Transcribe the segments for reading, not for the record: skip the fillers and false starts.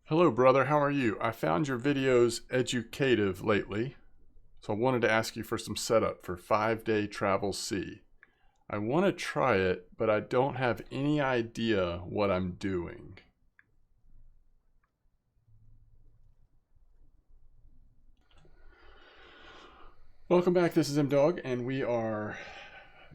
Hello, brother. How are you? I found your videos educative lately, so I wanted to ask you for some setup for 5-day travel sea. I want to try it, but I don't have any idea what I'm doing. Welcome back. This is MDog, and we are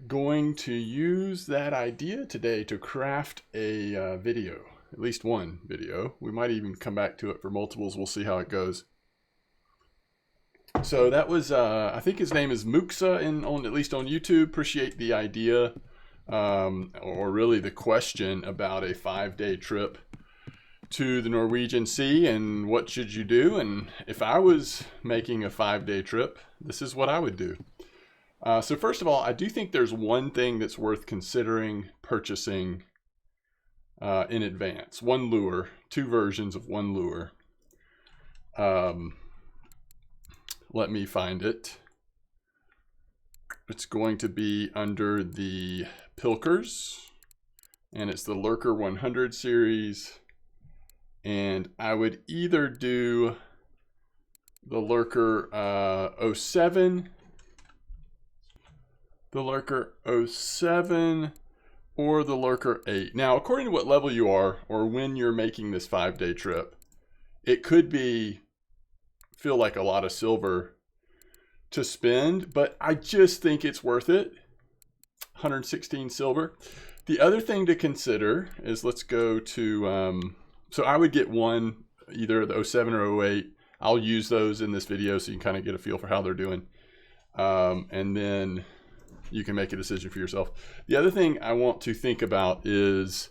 going to use that idea today to craft a video, at least one video. We might even come back to it for multiples. We'll see how it goes. So that was, I think his name is Muxa, at least on YouTube. Appreciate the idea, or really the question about a 5-day trip to the Norwegian Sea and what should you do. And if I was making a 5-day trip, this is what I would do. So first of all, I do think there's one thing that's worth considering purchasing in advance. One lure, two versions of one lure. Let me find it. It's going to be under the Pilkers, and it's the Lurker 100 series. And I would either do the Lurker 07, the Lurker 07, or the Lurker 8. Now, according to what level you are, or when you're making this 5-day trip, it could feel like a lot of silver to spend, but I just think it's worth it. 116 silver. The other thing to consider is, let's go to, so I would get one, either the 07 or 08. I'll use those in this video so you can kind of get a feel for how they're doing. And then you can make a decision for yourself. The other thing I want to think about is,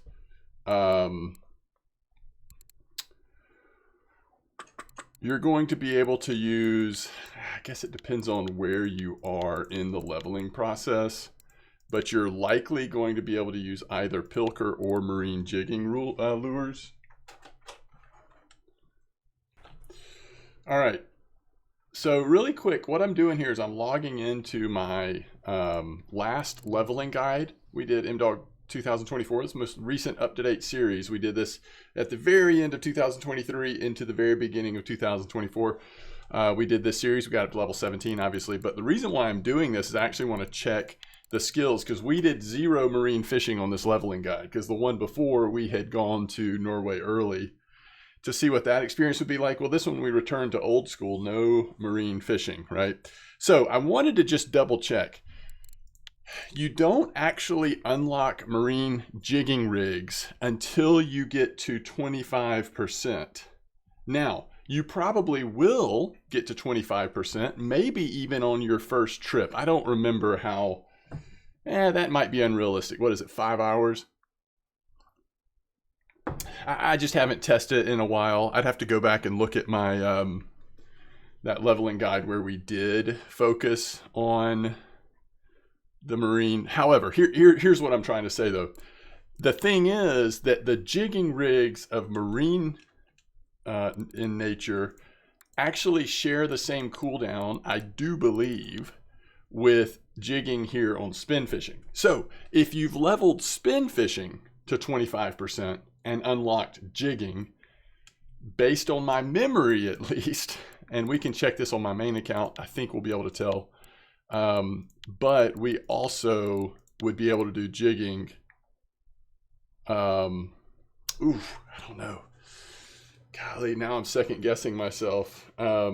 you're going to be able to use, I guess it depends on where you are in the leveling process, but you're likely going to be able to use either Pilker or marine jigging lures. All right, so really quick, what I'm doing here is I'm logging into my last leveling guide. We did MDog 2024, this most recent up-to-date series. We did this at the very end of 2023 into the very beginning of 2024. We did this series. We got up to level 17, obviously. But the reason why I'm doing this is I actually want to check the skills, because we did 0 marine fishing on this leveling guide, because the one before we had gone to Norway early to see what that experience would be like. Well, this one we returned to old school, no marine fishing, right? So I wanted to just double check. You don't actually unlock marine jigging rigs until you get to 25%. Now, you probably will get to 25%, maybe even on your first trip. I don't remember how, that might be unrealistic. What is it, 5 hours? I just haven't tested it in a while. I'd have to go back and look at my, that leveling guide where we did focus on the marine. However, here's what I'm trying to say though. The thing is that the jigging rigs of marine in nature actually share the same cooldown, I do believe, with jigging here on spin fishing. So if you've leveled spin fishing to 25% and unlocked jigging, based on my memory at least, and we can check this on my main account, I think we'll be able to tell. But we also would be able to do jigging. I don't know. Golly, now I'm second guessing myself. I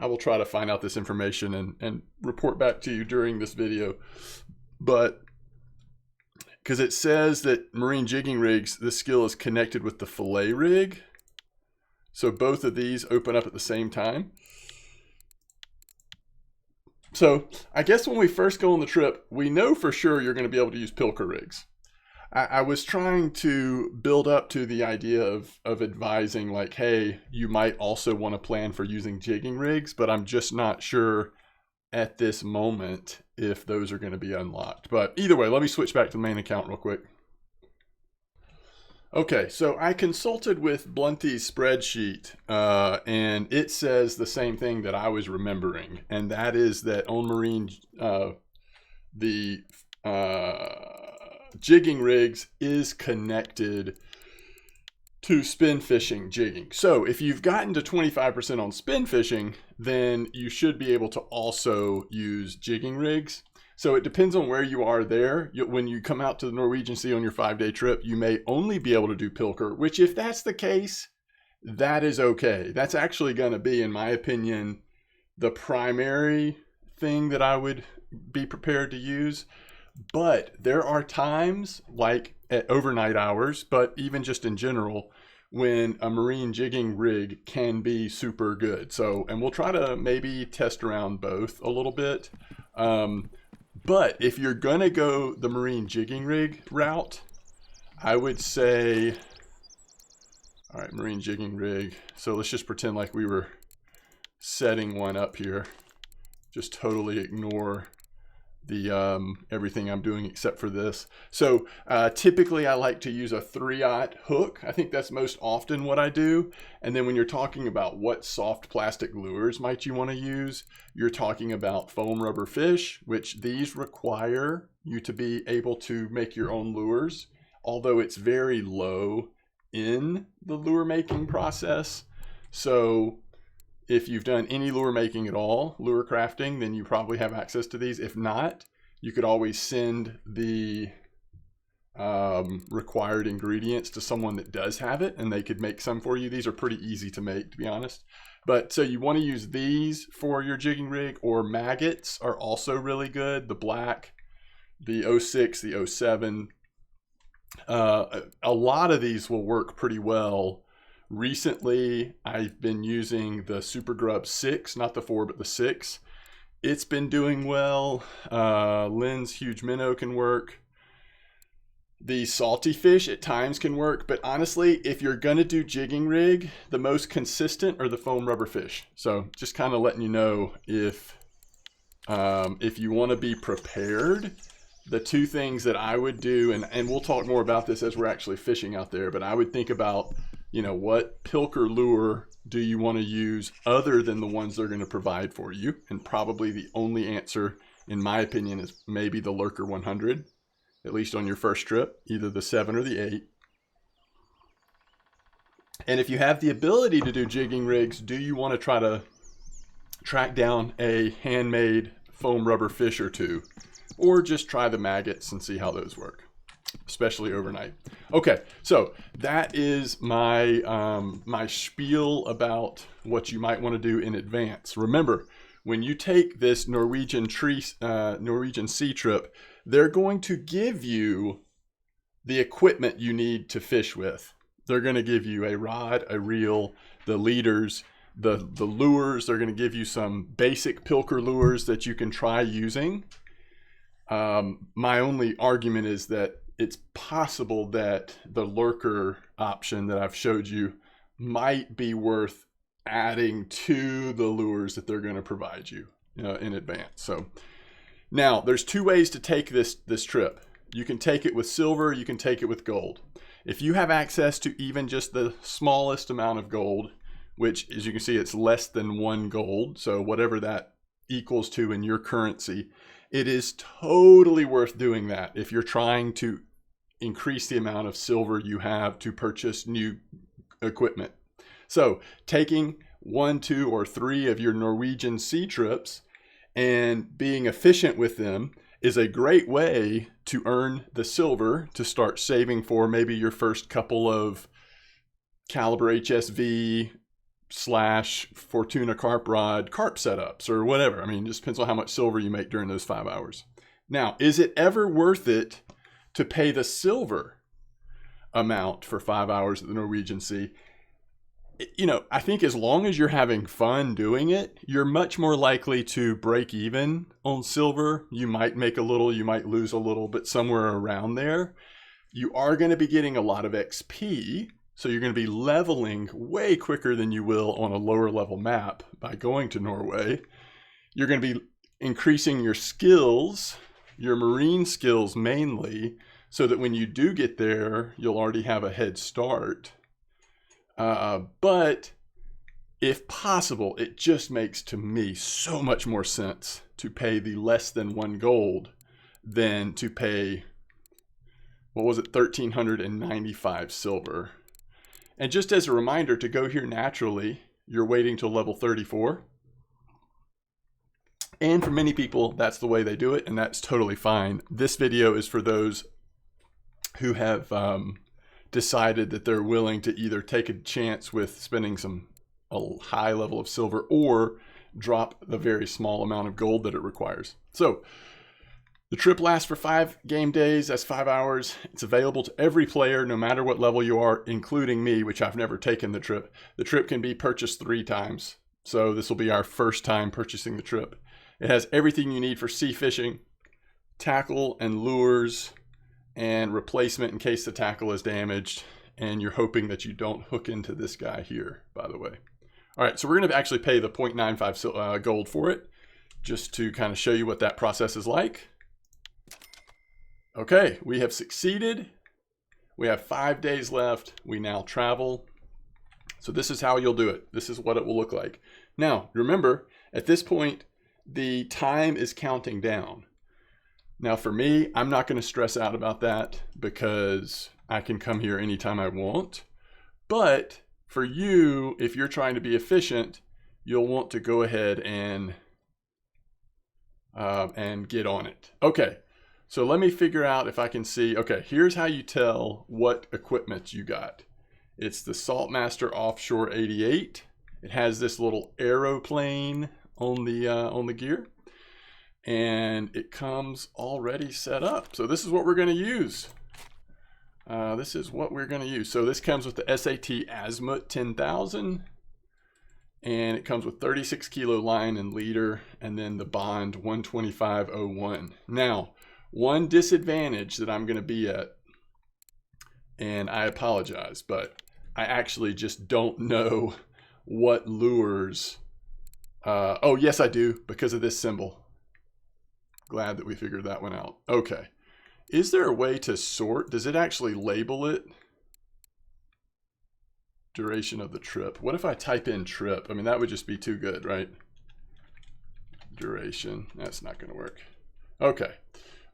will try to find out this information and report back to you during this video. But because it says that marine jigging rigs, this skill is connected with the fillet rig. So both of these open up at the same time. So I guess when we first go on the trip, we know for sure you're going to be able to use Pilker rigs. I was trying to build up to the idea of advising, like, hey, you might also want to plan for using jigging rigs, but I'm just not sure at this moment if those are going to be unlocked. But either way, let me switch back to the main account real quick. Okay, so I consulted with Blunty's spreadsheet, and it says the same thing that I was remembering, and that is that on marine, the jigging rigs is connected to spin fishing jigging. So if you've gotten to 25% on spin fishing, then you should be able to also use jigging rigs. So it depends on where you are there. When you come out to the Norwegian Sea on your 5-day trip, you may only be able to do pilker, which if that's the case, that is okay. That's actually going to be, in my opinion, the primary thing that I would be prepared to use. But there are times, like at overnight hours, but even just in general, when a marine jigging rig can be super good. So, and we'll try to maybe test around both a little bit. But if you're going to go the marine jigging rig route, I would say, all right, marine jigging rig. So let's just pretend like we were setting one up here. Just totally ignore the everything I'm doing except for this. So typically I like to use a 3/0 hook. I think that's most often what I do. And then when you're talking about what soft plastic lures might you want to use, you're talking about foam rubber fish, which these require you to be able to make your own lures, although it's very low in the lure making process. So if you've done any lure making at all, lure crafting, then you probably have access to these. If not, you could always send the required ingredients to someone that does have it, and they could make some for you. These are pretty easy to make, to be honest. But so you want to use these for your jigging rig, or maggots are also really good. The black, the 06, the 07. A lot of these will work pretty well. Recently, I've been using the Super Grub 6, not the 4, but the 6. It's been doing well. Lynn's Huge Minnow can work. The salty fish at times can work, but honestly, if you're gonna do jigging rig, the most consistent are the foam rubber fish. So just kind of letting you know if you want to be prepared. The two things that I would do, and we'll talk more about this as we're actually fishing out there, but I would think about, you know, what pilker lure do you want to use other than the ones they're going to provide for you? And probably the only answer, in my opinion, is maybe the Lurker 100, at least on your first trip, either the 7 or the 8. And if you have the ability to do jigging rigs, do you want to try to track down a handmade foam rubber fish or two? Or just try the maggots and see how those work, especially overnight. Okay, so that is my my spiel about what you might want to do in advance. Remember, when you take this Norwegian sea trip, they're going to give you the equipment you need to fish with. They're going to give you a rod, a reel, the leaders, the lures. They're going to give you some basic pilker lures that you can try using. My only argument is that it's possible that the lurker option that I've showed you might be worth adding to the lures that they're going to provide you, in advance. So now there's two ways to take this trip. You can take it with silver, you can take it with gold. If you have access to even just the smallest amount of gold, which as you can see, it's less than 1 gold, so whatever that equals to in your currency, it is totally worth doing that if you're trying to increase the amount of silver you have to purchase new equipment. So taking 1, 2, or 3 of your Norwegian sea trips and being efficient with them is a great way to earn the silver to start saving for maybe your first couple of caliber HSV / Fortuna carp rod carp setups or whatever. I mean, it just depends on how much silver you make during those 5 hours. Now, is it ever worth it to pay the silver amount for 5 hours at the Norwegian Sea? I think as long as you're having fun doing it, you're much more likely to break even on silver. You might make a little, you might lose a little, but somewhere around there. You are going to be getting a lot of XP. So you're going to be leveling way quicker than you will on a lower level map by going to Norway. You're going to be increasing your skills, your marine skills mainly, so that when you do get there, you'll already have a head start. But if possible, it just makes to me so much more sense to pay the less than 1 gold than to pay, what was it, 1,395 silver. And just as a reminder, to go here naturally, you're waiting till level 34. And for many people, that's the way they do it, and that's totally fine. This video is for those who have decided that they're willing to either take a chance with spending a high level of silver or drop the very small amount of gold that it requires. So the trip lasts for 5 game days. That's 5 hours. It's available to every player, no matter what level you are, including me, which I've never taken the trip. The trip can be purchased 3 times. So this will be our first time purchasing the trip. It has everything you need for sea fishing, tackle and lures, and replacement in case the tackle is damaged. And you're hoping that you don't hook into this guy here, by the way. All right, so we're going to actually pay the 0.95 gold for it, just to kind of show you what that process is like. Okay, we have succeeded. We have 5 days left. We now travel. So this is how you'll do it. This is what it will look like. Now, remember, at this point, the time is counting down. Now for me, I'm not going to stress out about that because I can come here anytime I want. But for you, if you're trying to be efficient, you'll want to go ahead and get on it. Okay, so let me figure out if I can see. Okay, here's how you tell what equipment you got. It's the Saltmaster Offshore 88. It has this little aeroplane on the gear, and it comes already set up. So this is what we're going to use. So this comes with the SAT Azimuth 10,000, and it comes with 36 kilo line and leader, and then the Bond 125.01. Now, one disadvantage that I'm going to be at, and I apologize, but I actually just don't know what lures. Oh, yes, I do, because of this symbol. Glad that we figured that one out. Okay. Is there a way to sort? Does it actually label it? Duration of the trip. What if I type in trip? I mean, that would just be too good, right? Duration. That's not going to work. Okay.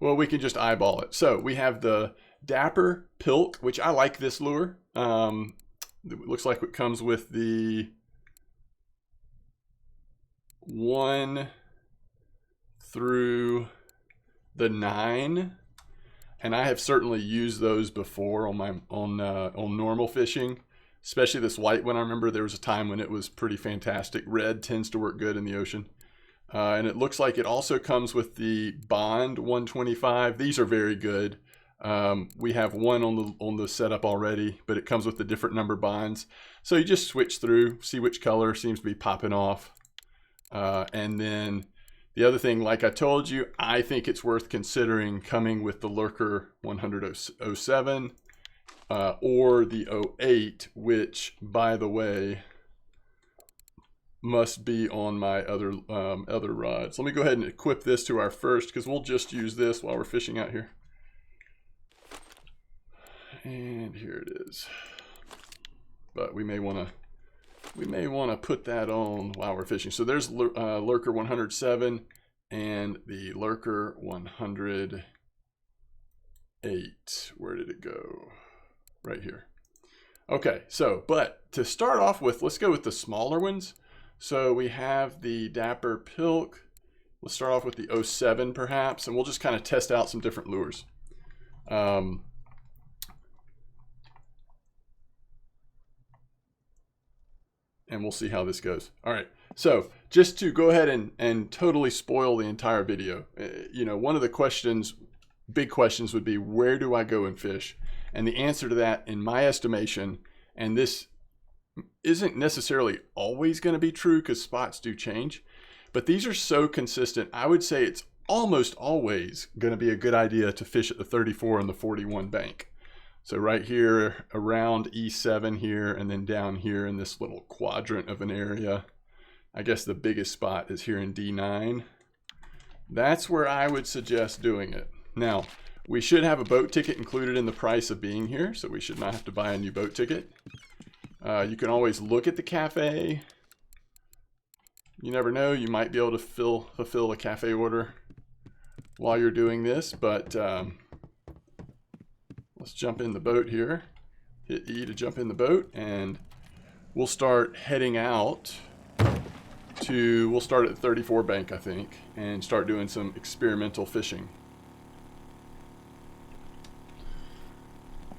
Well, we can just eyeball it. So we have the Dapper Pilk, which I like this lure. It looks like it comes with the 1 through the 9, and I have certainly used those before on my on normal fishing, especially this white one. I remember there was a time when it was pretty fantastic. Red tends to work good in the ocean, and it looks like it also comes with the Bond 125. These are very good. We have one on the setup already, but it comes with the different number bonds. So you just switch through, see which color seems to be popping off. And then the other thing, like I told you, I think it's worth considering coming with the Lurker 100.07 or the 08, which, by the way, must be on my other rods. Let me go ahead and equip this to our first, because we'll just use this while we're fishing out here. And here it is. But we may want to put that on while we're fishing. So there's Lurker 107 and the Lurker 108. Where did it go? Right here. Okay, so, but to start off with, let's go with the smaller ones. So we have the Dapper Pilk. Let's start off with the 07 perhaps, and we'll just kind of test out some different lures. And we'll see how this goes. All right, so just to go ahead and totally spoil the entire video, you know, one of the big questions would be, where do I go and fish? And the answer to that, in my estimation, and this isn't necessarily always going to be true because spots do change, but these are so consistent, I would say it's almost always going to be a good idea to fish at the 34 and the 41 bank. So right here around E7 here, and then down here in this little quadrant of an area. I guess the biggest spot is here in D9. That's where I would suggest doing it. Now, we should have a boat ticket included in the price of being here, so we should not have to buy a new boat ticket. You can always look at the cafe. You never know, you might be able to fulfill a cafe order while you're doing this, but let's jump in the boat here. hit E to jump in the boat, and we'll start heading out to, we'll start at 34 bank, I think, and start doing some experimental fishing.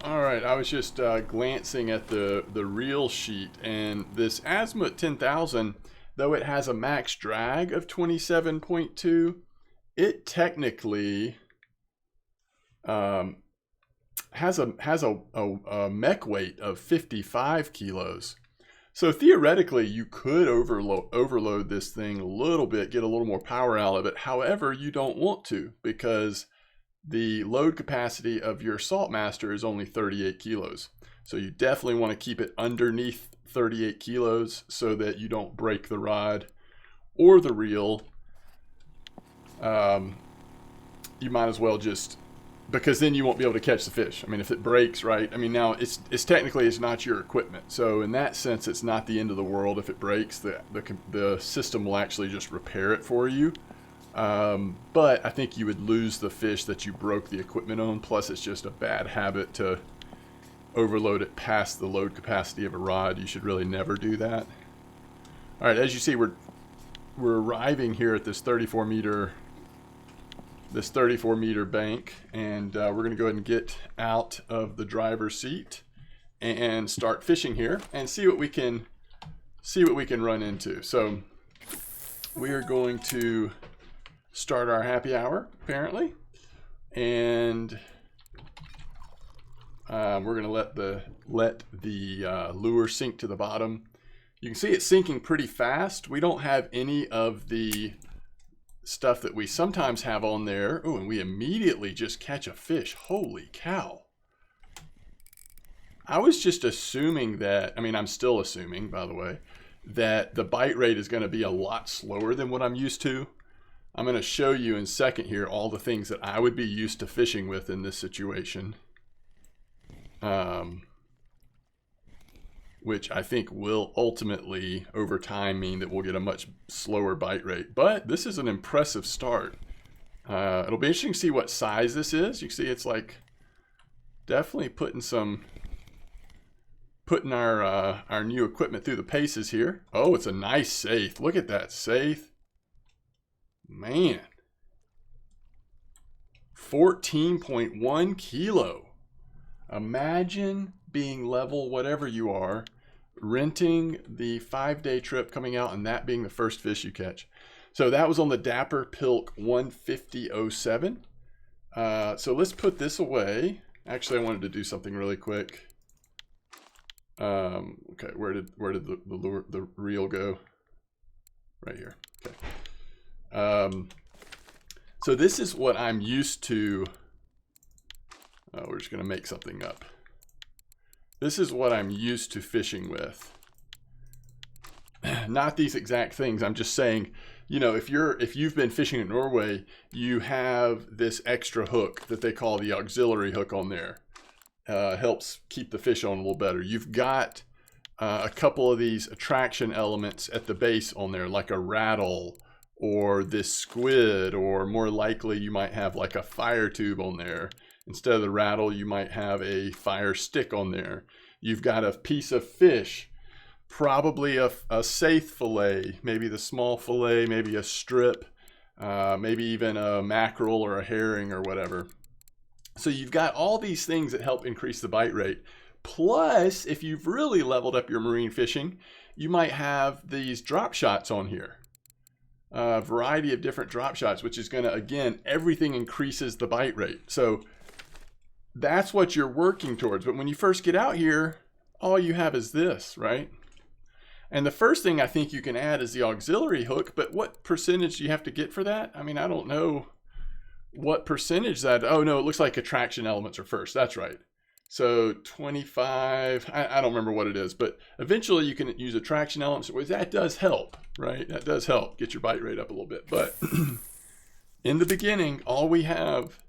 All right, I was just glancing at the reel sheet, and this Azimuth 10,000, though it has a max drag of 27.2, it technically has a mech weight of 55 kilos. So theoretically, you could overload this thing a little bit, get a little more power out of it. However, you don't want to, because the load capacity of your Saltmaster is only 38 kilos. So you definitely want to keep it underneath 38 kilos so that you don't break the rod or the reel. You might as well just, because then you won't be able to catch the fish. I mean, if it breaks, right? I mean, now it's technically it's not your equipment. So in that sense, it's not the end of the world if it breaks. The system will actually just repair it for you. But I think you would lose the fish that you broke the equipment on. Plus, it's just a bad habit to overload it past the load capacity of a rod. You should really never do that. All right, as you see, we're arriving here at this 34 meter bank, and we're going to go ahead and get out of the driver's seat and start fishing here and see what we can run into. So we are going to start our happy hour, apparently, and we're going to let the lure sink to the bottom. You can see it's sinking pretty fast. We don't have any of the stuff that we sometimes have on there. Oh, and we immediately just catch a fish. Holy cow. I was just assuming that, I mean, I'm still assuming, by the way, that the bite rate is going to be a lot slower than what I'm used to. I'm going to show you in a second here all the things that I would be used to fishing with in this situation. Which I think will ultimately, over time, mean that we'll get a much slower bite rate. But this is an impressive start. It'll be interesting to see what size this is. You can see it's like definitely putting our new equipment through the paces here. Oh, it's a nice saithe. Look at that saithe. Man. 14.1 kilo. Imagine being level whatever you are, renting the 5-day trip, coming out, and that being the first fish you catch. So that was on the Dapper Pilk 150.07. So let's put this away. Actually, I wanted to do something really quick. Okay, where did the reel go? Right here. Okay. So this is what I'm used to. We're just going to make something up. This is what I'm used to fishing with. Not these exact things. I'm just saying, you know, if you've been fishing in Norway, you have this extra hook that they call the auxiliary hook on there. Helps keep the fish on a little better. You've got a couple of these attraction elements at the base on there, like a rattle or this squid, or more likely you might have like a fire tube on there. Instead of the rattle, you might have a fire stick on there. You've got a piece of fish, probably a saithe fillet, maybe the small fillet, maybe a strip, maybe even a mackerel or a herring or whatever. So you've got all these things that help increase the bite rate. Plus, if you've really leveled up your marine fishing, you might have these drop shots on here. A variety of different drop shots, which is going to, again, everything increases the bite rate. So that's what you're working towards. But when you first get out here, all you have is this, right? And the first thing I think you can add is the auxiliary hook. But what percentage do you have to get for that? I mean, I don't know what percentage that. Oh, no, it looks like attraction elements are first. That's right. So 25, I don't remember what it is. But eventually you can use attraction elements. That does help, right? That does help get your bite rate up a little bit. But in the beginning, all we have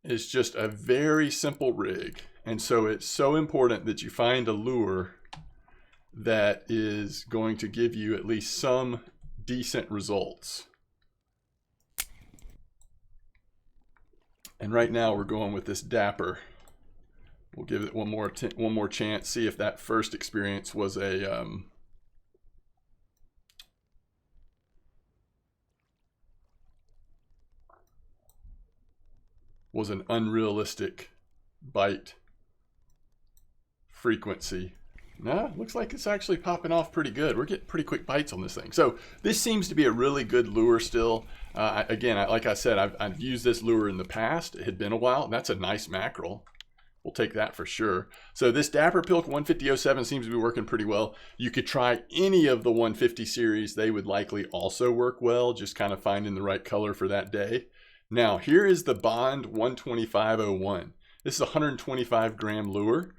is just a very simple rig. And so it's so important that you find a lure that is going to give you at least some decent results. And right now we're going with this Dapper We'll give it one more chance. See if that first experience was a an unrealistic bite frequency. No, looks like it's actually popping off pretty good. We're getting pretty quick bites on this thing. So this seems to be a really good lure still. Again, like I said, I've used this lure in the past. It had been a while, and that's a nice mackerel. We'll take that for sure. So this Dapper Pilk 150.07 seems to be working pretty well. You could try any of the 150 series. They would likely also work well, just kind of finding the right color for that day. Now, here is the Bond 125.01. This is a 125 gram lure.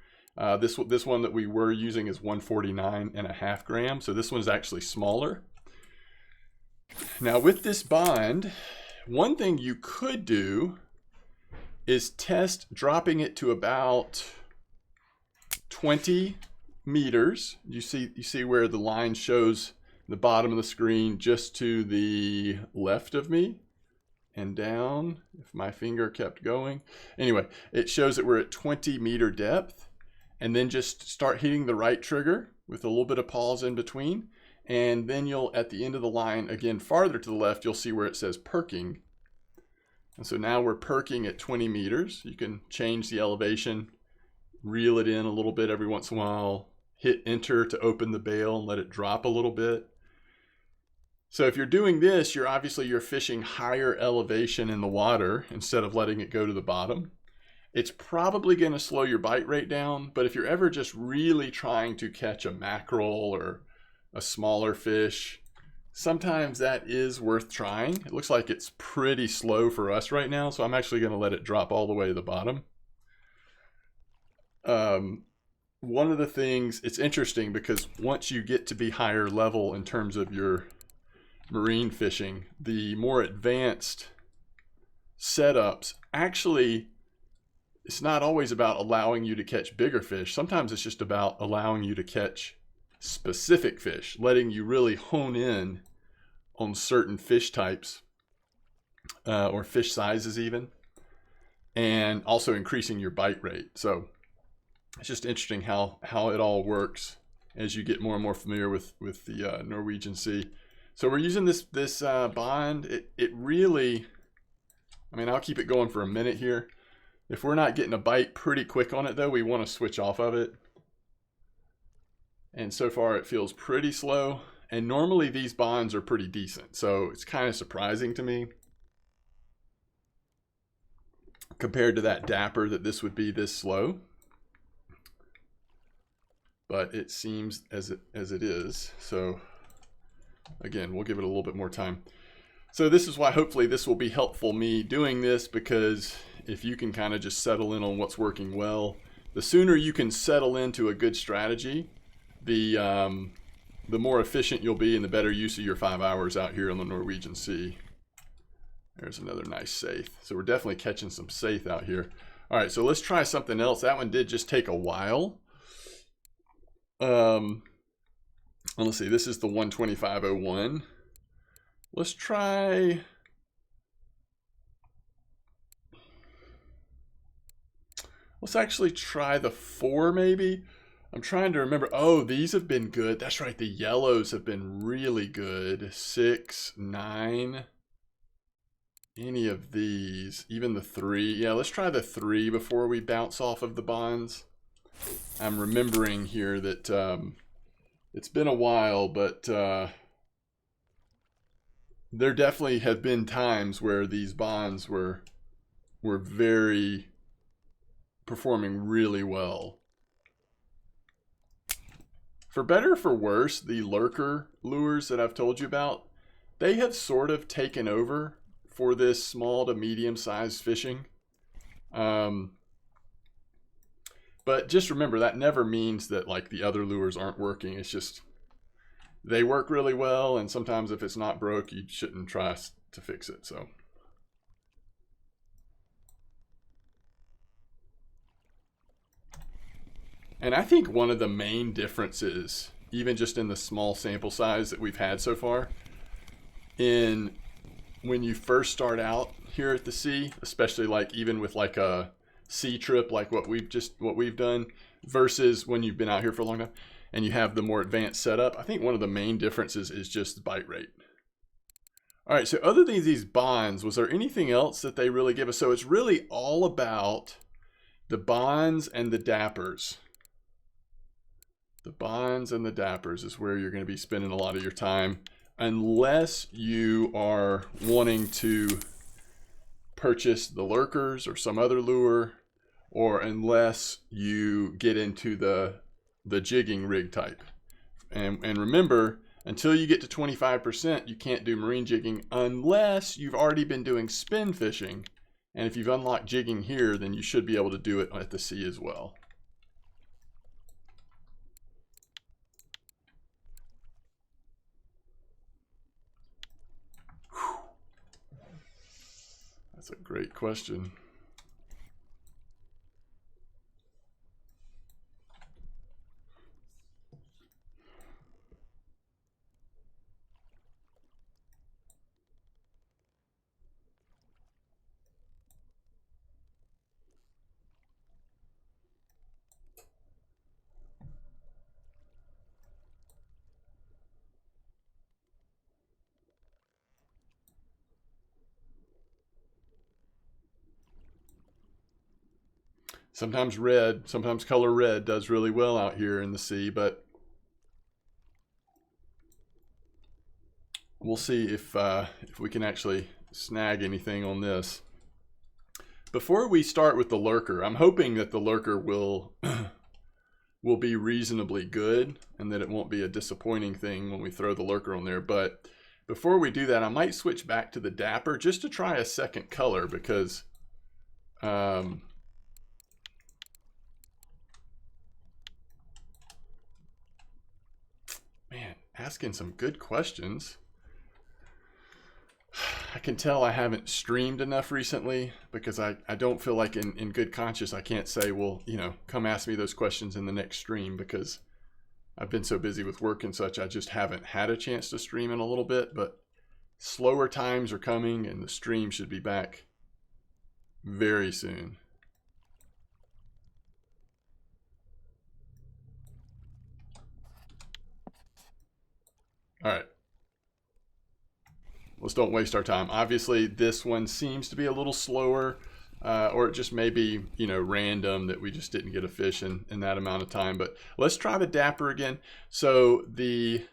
This one that we were using is 149.5 grams. So this one's actually smaller. Now with this Bond, one thing you could do is test dropping it to about 20 meters. You see where the line shows the bottom of the screen just to the left of me and down, if my finger kept going. Anyway, it shows that we're at 20 meter depth, and then just start hitting the right trigger with a little bit of pause in between. And then you'll, at the end of the line, again, farther to the left, you'll see where it says perking. And so now we're perking at 20 meters. You can change the elevation, reel it in a little bit every once in a while, hit enter to open the bail and let it drop a little bit. So if you're doing this, you're fishing higher elevation in the water instead of letting it go to the bottom. It's probably going to slow your bite rate down, but if you're ever just really trying to catch a mackerel or a smaller fish, sometimes that is worth trying. It looks like it's pretty slow for us right now, so I'm actually going to let it drop all the way to the bottom. One of the things, it's interesting because once you get to be higher level in terms of your marine fishing, the more advanced setups actually, it's not always about allowing you to catch bigger fish. Sometimes it's just about allowing you to catch specific fish, letting you really hone in on certain fish types or fish sizes even, and also increasing your bite rate. So it's just interesting how it all works as you get more and more familiar with the Norwegian Sea. So we're using this Bond. It really, I mean, I'll keep it going for a minute here. If we're not getting a bite pretty quick on it though, we want to switch off of it. And so far it feels pretty slow. And normally these Bonds are pretty decent. So it's kind of surprising to me compared to that Dapper that this would be this slow. But it seems as it is. So again, we'll give it a little bit more time. So this is why hopefully this will be helpful me doing this, because if you can kind of just settle in on what's working well, the sooner you can settle into a good strategy, the more efficient you'll be and the better use of your 5 hours out here on the Norwegian Sea. There's another nice saithe. So we're definitely catching some saithe out here. All right, so let's try something else. That one did just take a while. Let's see, this is the 125.01. Let's try, let's actually try the 4 maybe. I'm trying to remember. Oh, these have been good. That's right, the yellows have been really good. 6, 9, any of these, even the 3. Yeah, let's try the 3 before we bounce off of the Bonds. I'm remembering here that it's been a while, but there definitely have been times where these Bonds were very performing really well. For better or for worse, the lurker lures that I've told you about, they have sort of taken over for this small to medium sized fishing. But just remember, that never means that like the other lures aren't working. It's just they work really well, and sometimes if it's not broke, you shouldn't try to fix it. So and I think one of the main differences, even just in the small sample size that we've had so far, in when you first start out here at the sea, especially like even with like a sea trip like what we've done versus when you've been out here for a long time and you have the more advanced setup. I think one of the main differences is just the bite rate. All right, so other than these bonds, was there anything else that they really give us? So it's really all about the bonds and the dappers. The bonds and the dappers is where you're going to be spending a lot of your time, unless you are wanting to purchase the lurkers or some other lure, or unless you get into the jigging rig type. And remember, until you get to 25%, you can't do marine jigging unless you've already been doing spin fishing. And if you've unlocked jigging here, then you should be able to do it at the sea as well. That's a great question. Sometimes color red does really well out here in the sea, but we'll see if we can actually snag anything on this. Before we start with the lurker, I'm hoping that the lurker will be reasonably good and that it won't be a disappointing thing when we throw the lurker on there. But before we do that, I might switch back to the dapper just to try a second color because man, asking some good questions. I can tell I haven't streamed enough recently because I don't feel like in good conscience I can't say, well, you know, come ask me those questions in the next stream because I've been so busy with work and such. I just haven't had a chance to stream in a little bit, but slower times are coming and the stream should be back very soon. All right. Let's don't waste our time. Obviously, this one seems to be a little slower, or it just may be, you know, random that we just didn't get a fish in that amount of time. But let's try the Dapper again. So the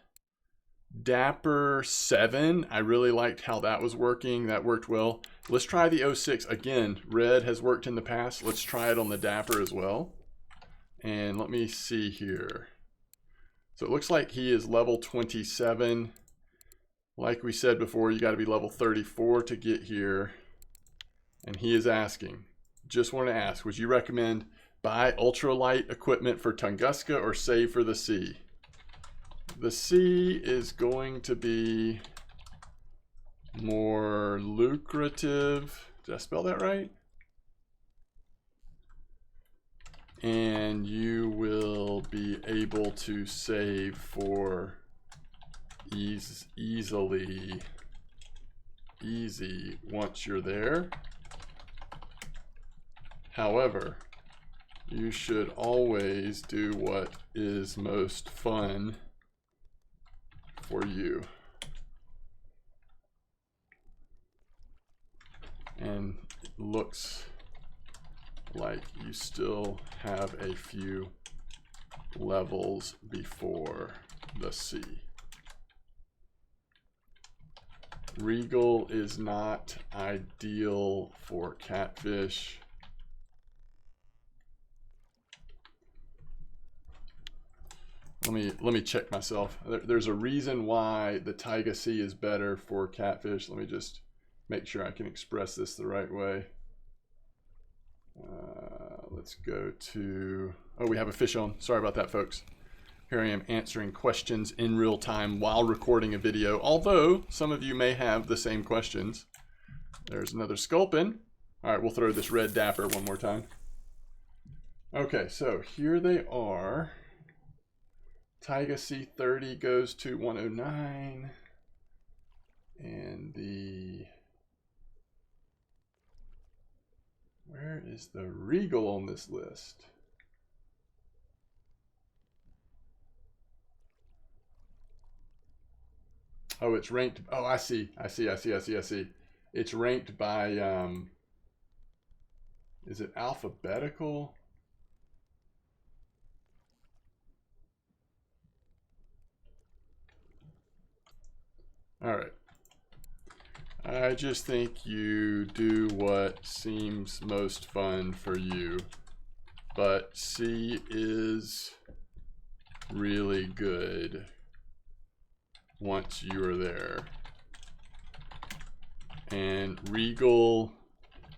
Dapper 7, I really liked how that was working. That worked well. Let's try the 06. Again, red has worked in the past. Let's try it on the Dapper as well. And let me see here. So it looks like he is level 27. Like we said before, you got to be level 34 to get here. And he is asking, just want to ask, would you recommend buy ultralight equipment for Tunguska or save for the sea? The sea is going to be more lucrative. Did I spell that right? And you will be able to save for easy once you're there. However, you should always do what is most fun for you. And it looks like you still have a few levels before the sea. Regal is not ideal for catfish. Let me check myself. There's a reason why the Taiga Sea is better for catfish. Let me just make sure I can express this the right way. Let's go to, oh, we have a fish on. Sorry about that, folks. Here I am answering questions in real time while recording a video, although some of you may have the same questions. There's another sculpin. All right, we'll throw this red Dapper one more time. Okay, so here they are. Taiga C30 goes to 109. And the Where is the Regal on this list? Oh, it's ranked. Oh, I see. It's ranked by, is it alphabetical? All right. I just think you do what seems most fun for you. But C is really good once you're there. And Regal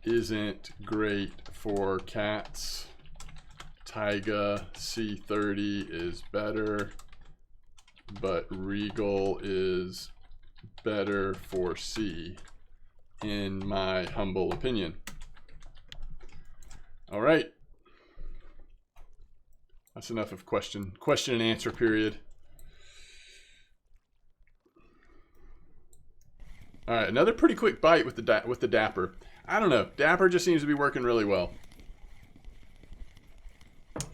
isn't great for cats. Taiga C30 is better, but Regal is better for C, in my humble opinion. All right. That's enough of question and answer period. All right, another pretty quick bite with the Dapper. I don't know. Dapper just seems to be working really well.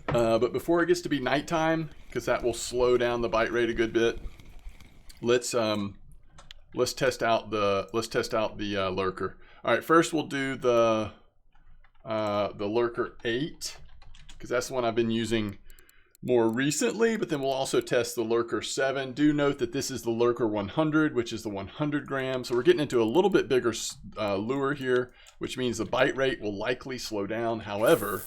But before it gets to be nighttime, because that will slow down the bite rate a good bit, let's test out the lurker. All right, first we'll do the lurker 8, because that's the one I've been using more recently, but then we'll also test the lurker 7. Do note that this is the lurker 100, which is the 100 grams. So we're getting into a little bit bigger lure here, which means the bite rate will likely slow down. However,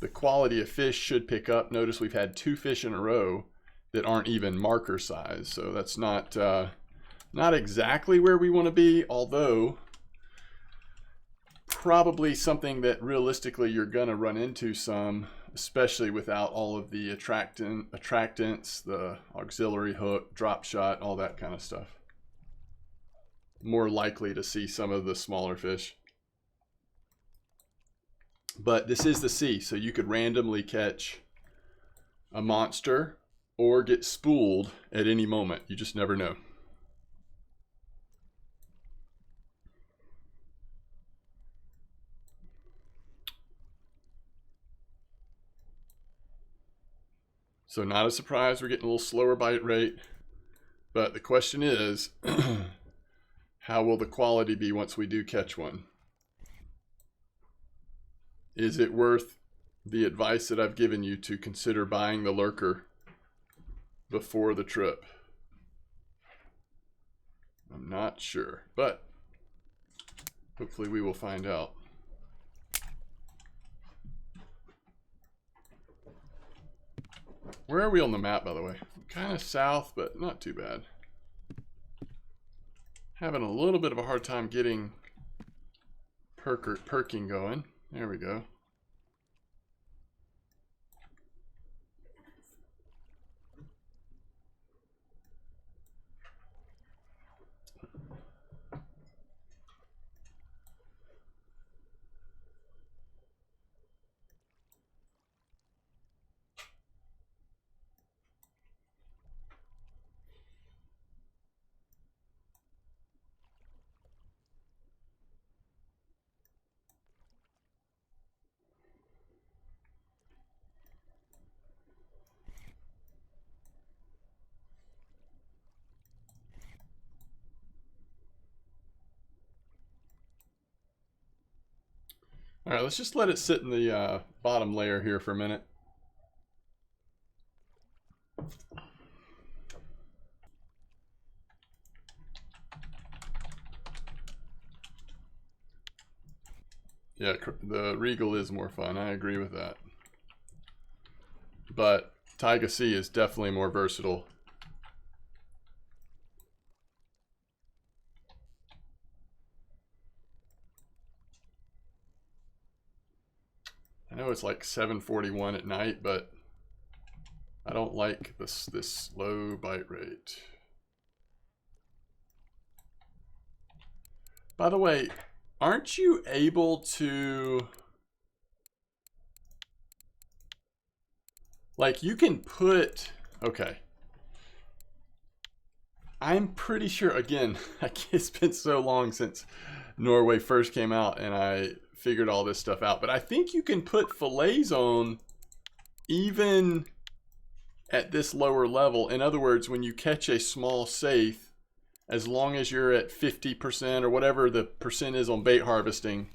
the quality of fish should pick up. Notice we've had 2 fish in a row that aren't even marker size. So that's not exactly where we want to be, although probably something that realistically you're going to run into some, especially without all of the attractants, the auxiliary hook, drop shot, all that kind of stuff. More likely to see some of the smaller fish. But this is the sea, so you could randomly catch a monster or get spooled at any moment. You just never know. So not a surprise we're getting a little slower bite rate, but the question is, how will the quality be once we do catch one? Is it worth the advice that I've given you to consider buying the lurker before the trip? I'm not sure, but hopefully we will find out. Where are we on the map, by the way? Kind of south, but not too bad. Having a little bit of a hard time getting perking going. There we go. All right, let's just let it sit in the bottom layer here for a minute. Yeah, the Regal is more fun. I agree with that. But Taiga C is definitely more versatile. I know it's like 7:41 at night, but I don't like this low bite rate. By the way, aren't you able to, like, you can put, okay. I'm pretty sure, again, it's been so long since Norway first came out and I figured all this stuff out. But I think you can put fillets on even at this lower level. In other words, when you catch a small saithe, as long as you're at 50% or whatever the percent is on bait harvesting,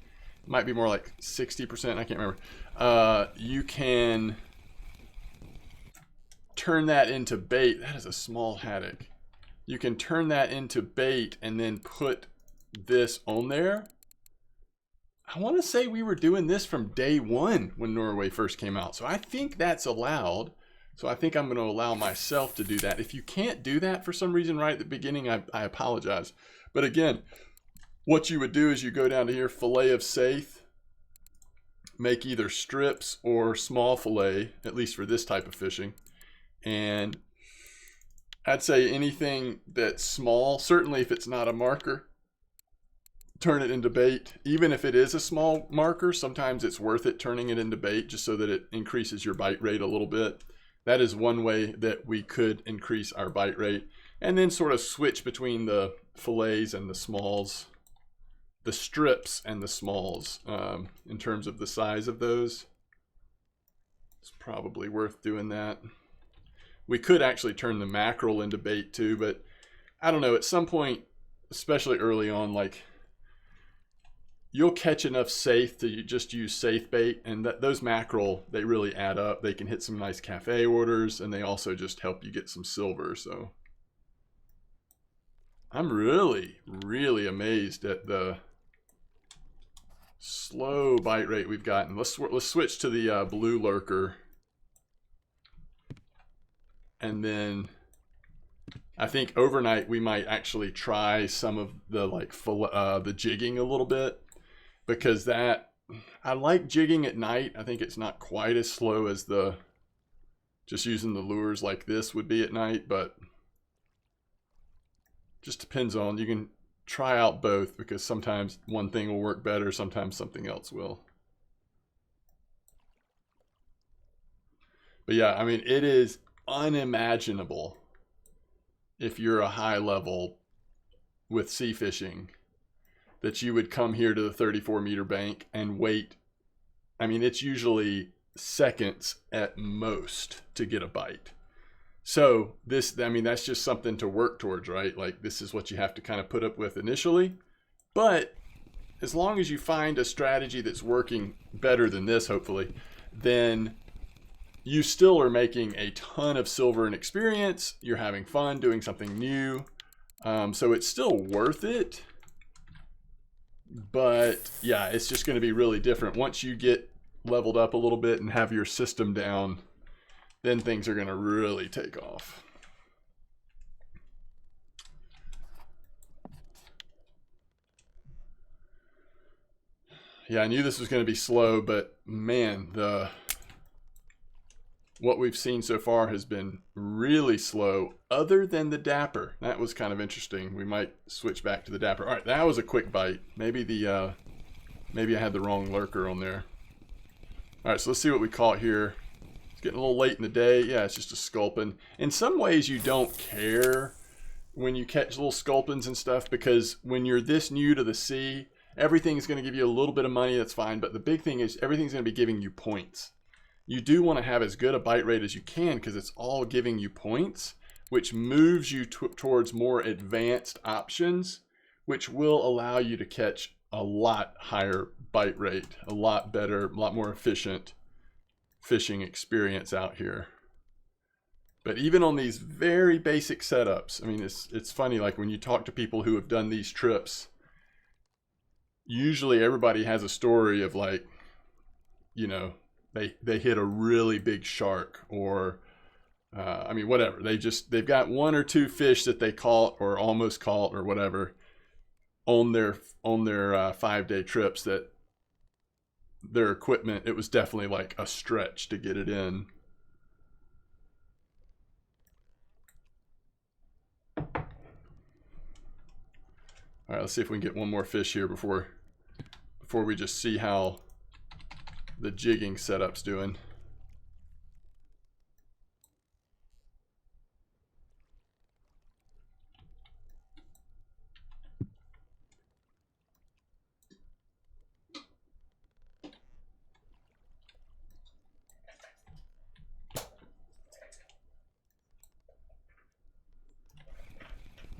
it might be more like 60%, I can't remember. You can turn that into bait. That is a small haddock. You can turn that into bait and then put this on there. I want to say we were doing this from day one when Norway first came out. So I think that's allowed. So I think I'm going to allow myself to do that. If you can't do that for some reason right at the beginning, I apologize. But again, what you would do is you go down to here, fillet of saithe, make either strips or small fillet, at least for this type of fishing. And I'd say anything that's small, certainly if it's not a marker, turn it into bait. Even if it is a small marker, sometimes it's worth it turning it into bait just so that it increases your bite rate a little bit. That is one way that we could increase our bite rate. And then sort of switch between the fillets and the smalls, the strips and the smalls in terms of the size of those. It's probably worth doing that. We could actually turn the mackerel into bait too, but I don't know, at some point, especially early on, like you'll catch enough saithe to just use saithe bait, and those mackerel, they really add up. They can hit some nice cafe orders, and they also just help you get some silver. So I'm really, really amazed at the slow bite rate we've gotten. Let's switch to the blue lurker. And then I think overnight we might actually try some of the the jigging a little bit, because that, I like jigging at night. I think it's not quite as slow as the just using the lures like this would be at night, but just depends on, you can try out both because sometimes one thing will work better, sometimes something else will. But yeah, I mean, it is unimaginable if you're a high level with sea fishing that you would come here to the 34-meter bank and wait. I mean, it's usually seconds at most to get a bite. So this, I mean, that's just something to work towards, right? Like this is what you have to kind of put up with initially. But as long as you find a strategy that's working better than this, hopefully, then you still are making a ton of silver and experience. You're having fun doing something new. So it's still worth it. But yeah, it's just going to be really different. Once you get leveled up a little bit and have your system down, then things are going to really take off. Yeah, I knew this was going to be slow, but man, what we've seen so far has been really slow, other than the Dapper. That was kind of interesting. We might switch back to the Dapper. All right, that was a quick bite. Maybe maybe I had the wrong lurker on there. All right, so let's see what we caught here. It's getting a little late in the day. Yeah, it's just a sculpin. In some ways, you don't care when you catch little sculpins and stuff, because when you're this new to the sea, everything's going to give you a little bit of money. That's fine. But the big thing is everything's going to be giving you points. You do want to have as good a bite rate as you can because it's all giving you points, which moves you towards more advanced options, which will allow you to catch a lot higher bite rate, a lot better, a lot more efficient fishing experience out here. But even on these very basic setups, I mean, it's funny, like when you talk to people who have done these trips, usually everybody has a story of like, you know, they hit a really big shark, or I mean, whatever. They've got one or two fish that they caught or almost caught or whatever on their 5-day trips, that their equipment, it was definitely like a stretch to get it in. All right, let's see if we can get one more fish here before we just see how the jigging setup's doing.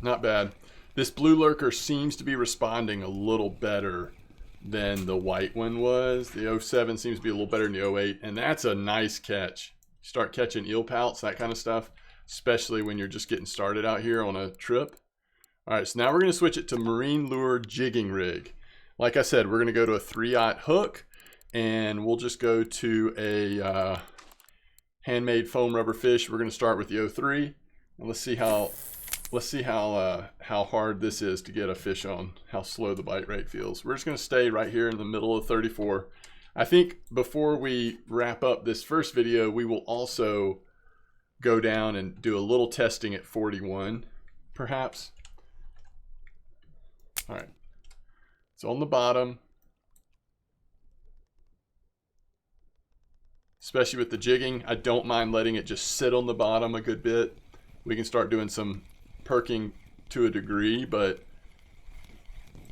Not bad. This blue lurker seems to be responding a little better than the white one was. The 07 seems to be a little better than the 08, and that's a nice catch. Start catching eel pouts, that kind of stuff, especially when you're just getting started out here on a trip. All right, so now we're going to switch it to marine lure jigging rig. Like I said, we're going to go to a 3/0 hook, and we'll just go to a handmade foam rubber fish. We're going to start with the 03, and let's see how hard this is to get a fish on, how slow the bite rate feels. We're just going to stay right here in the middle of 34. I think before we wrap up this first video, we will also go down and do a little testing at 41, perhaps. All right, it's on the bottom. Especially with the jigging, I don't mind letting it just sit on the bottom a good bit. We can start doing some perking to a degree, but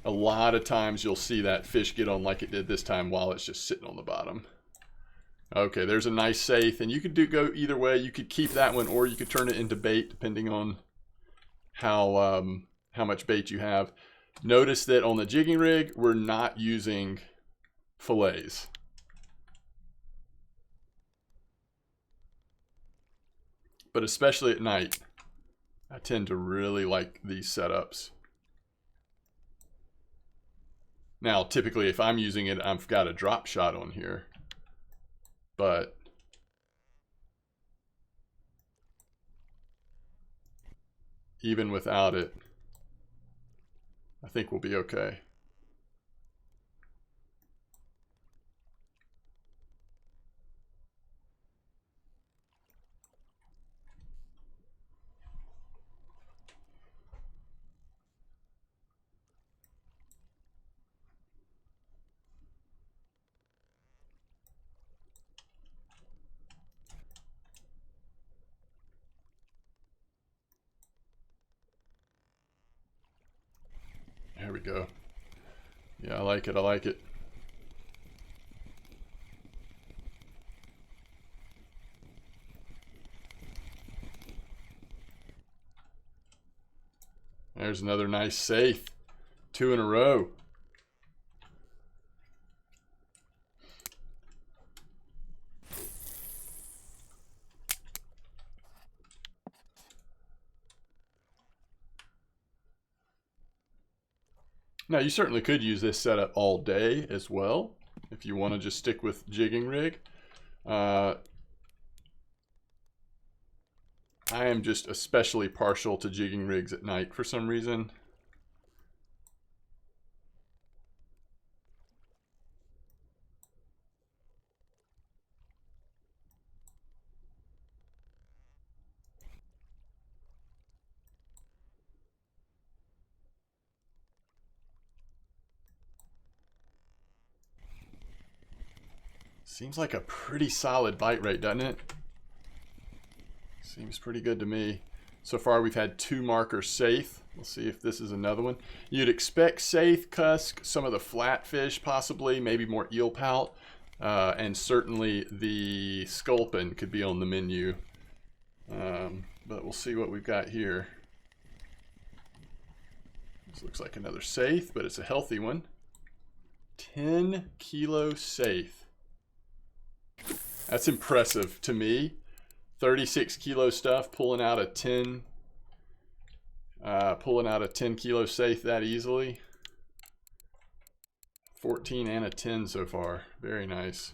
a lot of times you'll see that fish get on like it did this time while it's just sitting on the bottom. Okay, there's a nice saithe, and you could go either way. You could keep that one, or you could turn it into bait depending on how much bait you have. Notice that on the jigging rig, we're not using fillets. But especially at night, I tend to really like these setups. Now, typically, if I'm using it, I've got a drop shot on here. But even without it, I think we'll be okay. There we go. Yeah, I like it. I like it. There's another nice saithe. 2 in a row. Now, you certainly could use this setup all day as well, if you want to just stick with jigging rig. I am just especially partial to jigging rigs at night for some reason. Seems like a pretty solid bite rate, doesn't it? Seems pretty good to me. So far we've had 2 marker saithe. We'll see if this is another one. You'd expect saithe, cusk, some of the flatfish possibly, maybe more eel pout, and certainly the sculpin could be on the menu. But we'll see what we've got here. This looks like another saithe, but it's a healthy one. 10 kilo saithe. That's impressive to me. 36 kilo stuff, pulling out a 10 kilo saithe that easily. 14 and a 10 so far. Very nice.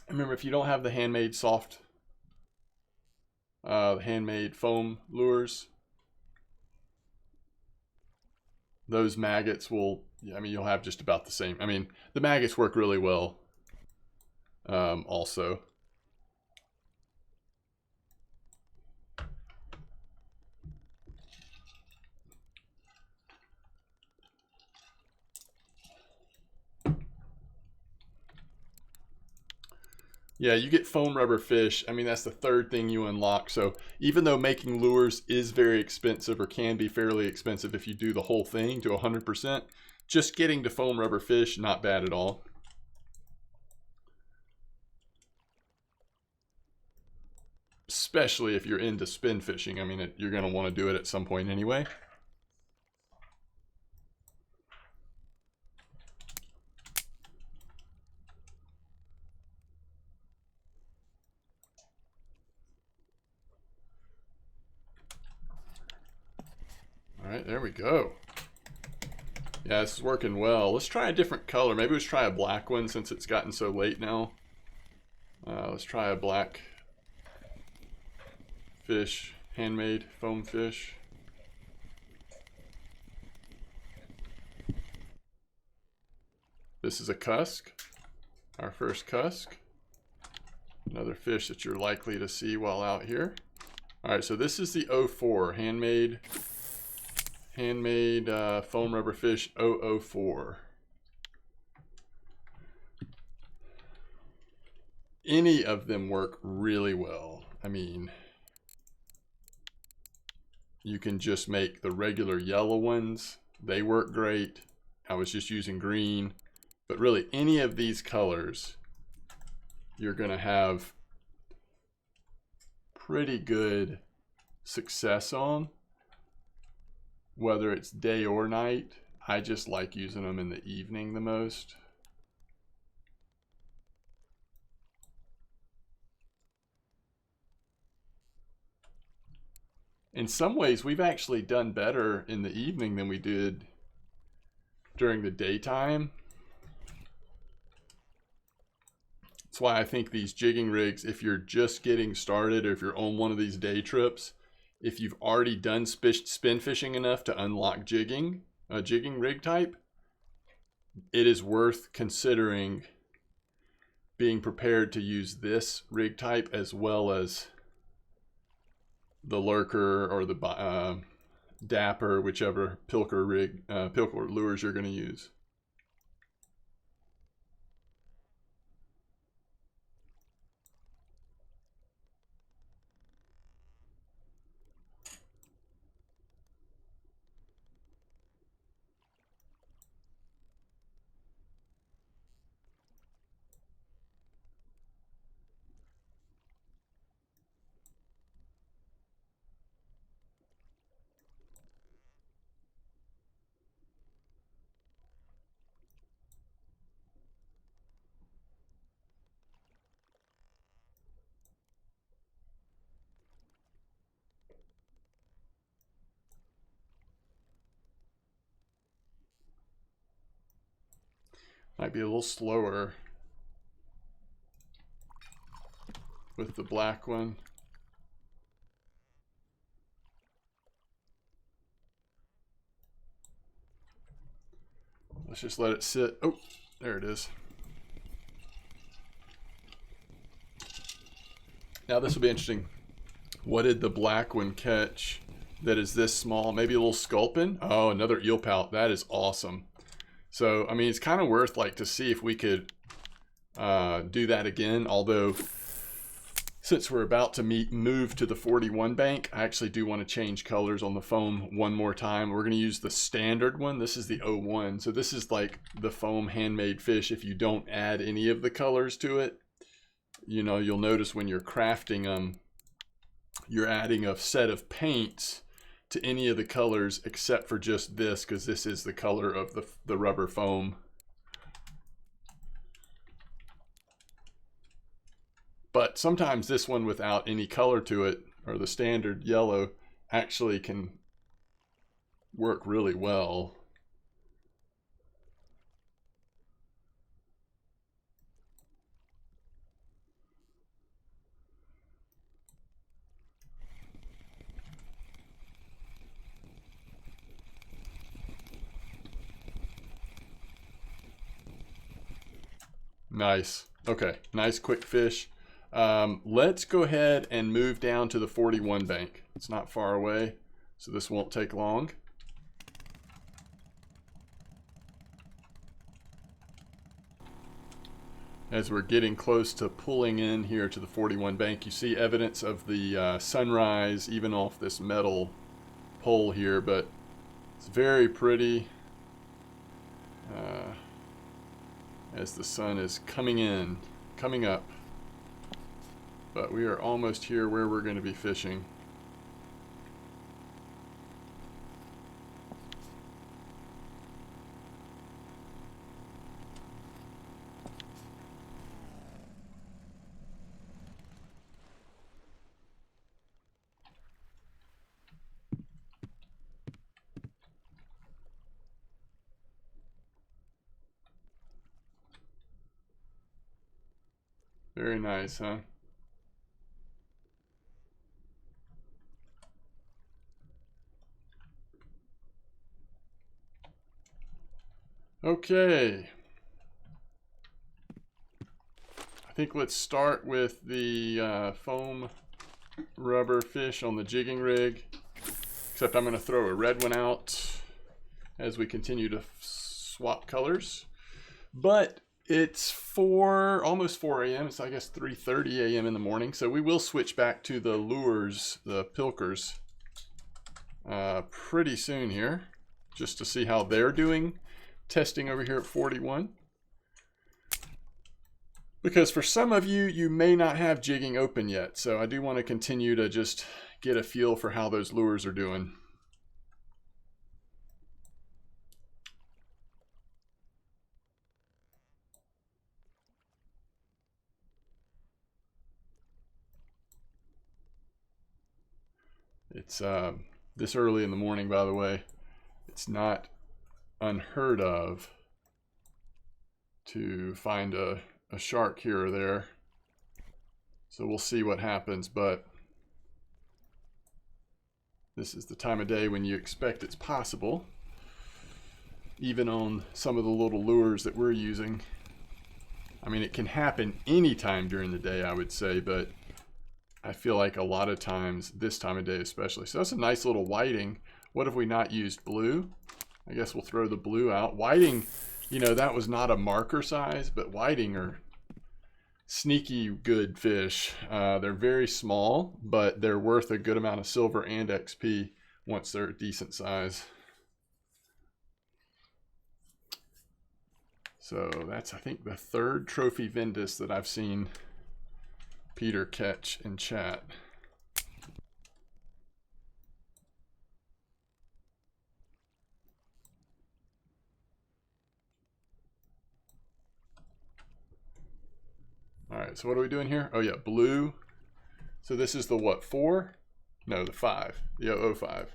Remember, if you don't have the handmade handmade foam lures, those maggots will, I mean, you'll have just about the same. I mean, the maggots work really well also. Yeah, you get foam rubber fish. I mean, that's the third thing you unlock. So even though making lures is very expensive, or can be fairly expensive if you do the whole thing to 100%, just getting to foam rubber fish, not bad at all. Especially if you're into spin fishing. I mean, you're going to want to do it at some point anyway. All right, there we go. Yeah, this is working well. Let's try a different color. Maybe let's try a black one since it's gotten so late now. Let's try a black fish, handmade foam fish. This is a cusk, our first cusk. Another fish that you're likely to see while out here. All right, so this is the 04, handmade foam rubber fish 004. Any of them work really well. I mean, you can just make the regular yellow ones. They work great. I was just using green, but really any of these colors, you're gonna have pretty good success on, whether it's day or night. I just like using them in the evening the most. In some ways, we've actually done better in the evening than we did during the daytime. That's why I think these jigging rigs, if you're just getting started or if you're on one of these day trips, if you've already done spin fishing enough to unlock jigging, a jigging rig type, it is worth considering being prepared to use this rig type as well as the lurker or the dapper, whichever pilker lures you're going to use. Might be a little slower with the black one. Let's just let it sit. Oh, there it is. Now this will be interesting. What did the black one catch that is this small? Maybe a little sculpin? Oh, another eel pout. That is awesome. So, I mean, it's kind of worth like to see if we could do that again. Although, since we're about to move to the 41 bank, I actually do want to change colors on the foam one more time. We're going to use the standard one. This is the 01. So this is like the foam handmade fish. If you don't add any of the colors to it, you know, you'll notice when you're crafting them, you're adding a set of paints to any of the colors except for just this, because this is the color of the rubber foam. But sometimes this one without any color to it, or the standard yellow, actually can work really well. Nice. Okay, nice quick fish. Let's go ahead and move down to the 41 bank. It's not far away, so this won't take long. As we're getting close to pulling in here to the 41 bank, you see evidence of the sunrise even off this metal pole here, but it's very pretty as the sun is coming up. But we are almost here where we're going to be fishing. Very nice, huh? Okay. I think let's start with the foam rubber fish on the jigging rig. Except I'm going to throw a red one out as we continue to swap colors. But it's almost 4 a.m. It's I guess 3:30 a.m. in the morning. So we will switch back to the lures, the pilkers, pretty soon here, just to see how they're doing. Testing over here at 41. Because for some of you, you may not have jigging open yet. So I do want to continue to just get a feel for how those lures are doing. It's this early in the morning, by the way. It's not unheard of to find a shark here or there. So we'll see what happens, but this is the time of day when you expect it's possible, even on some of the little lures that we're using. I mean, it can happen anytime during the day, I would say, but I feel like a lot of times, this time of day especially. So that's a nice little whiting. What have we not used? Blue? I guess we'll throw the blue out. Whiting, you know, that was not a marker size, but whiting are sneaky good fish. They're very small, but they're worth a good amount of silver and XP once they're a decent size. So that's, I think, the third trophy Ventus that I've seen Peter catch in chat. All right, so what are we doing here? Oh yeah, blue. So this is the what, 4? No, the 5, the 005.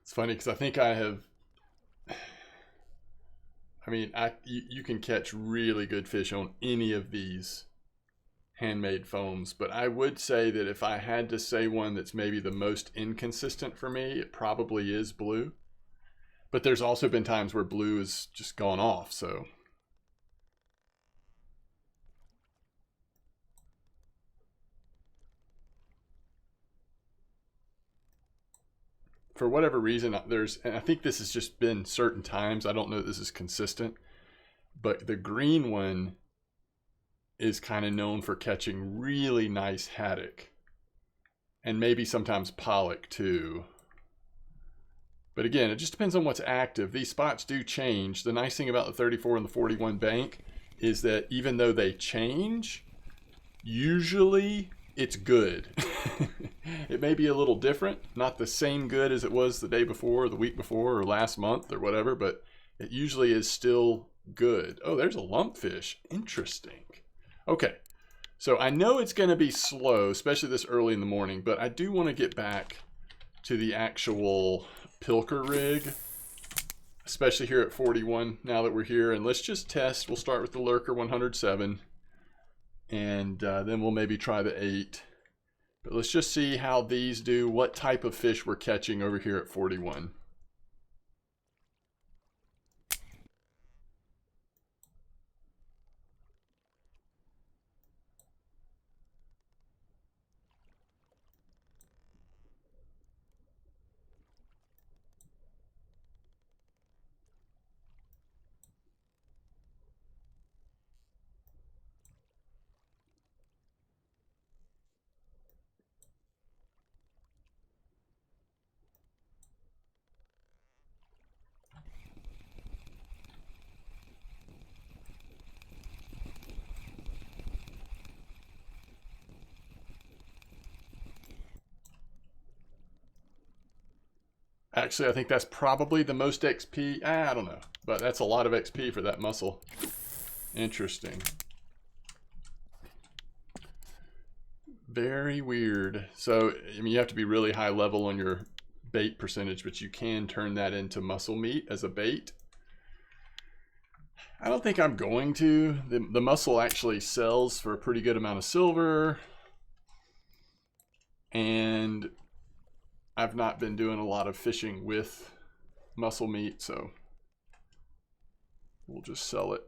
It's funny because I think I have, I mean, you can catch really good fish on any of these handmade foams, but I would say that if I had to say one that's maybe the most inconsistent for me, it probably is blue. But there's also been times where blue has just gone off, so. For whatever reason, and I think this has just been certain times, I don't know if this is consistent, but the green one is kind of known for catching really nice haddock. And maybe sometimes pollock too. But again, it just depends on what's active. These spots do change. The nice thing about the 34 and the 41 bank is that even though they change, usually it's good. It may be a little different, not the same good as it was the day before, the week before, or last month, or whatever, but it usually is still good. Oh, there's a lumpfish. Interesting. Okay, so I know it's going to be slow, especially this early in the morning, but I do want to get back to the actual pilker rig, especially here at 41 now that we're here. And let's just test. We'll start with the lurker 107, and then we'll maybe try the 8. But let's just see how these do, what type of fish we're catching over here at 41. Actually, I think that's probably the most XP. I don't know, but that's a lot of XP for that mussel. Interesting. Very weird. So, I mean, you have to be really high level on your bait percentage, but you can turn that into mussel meat as a bait. I don't think I'm going to. The mussel actually sells for a pretty good amount of silver. And I've not been doing a lot of fishing with mussel meat, so we'll just sell it.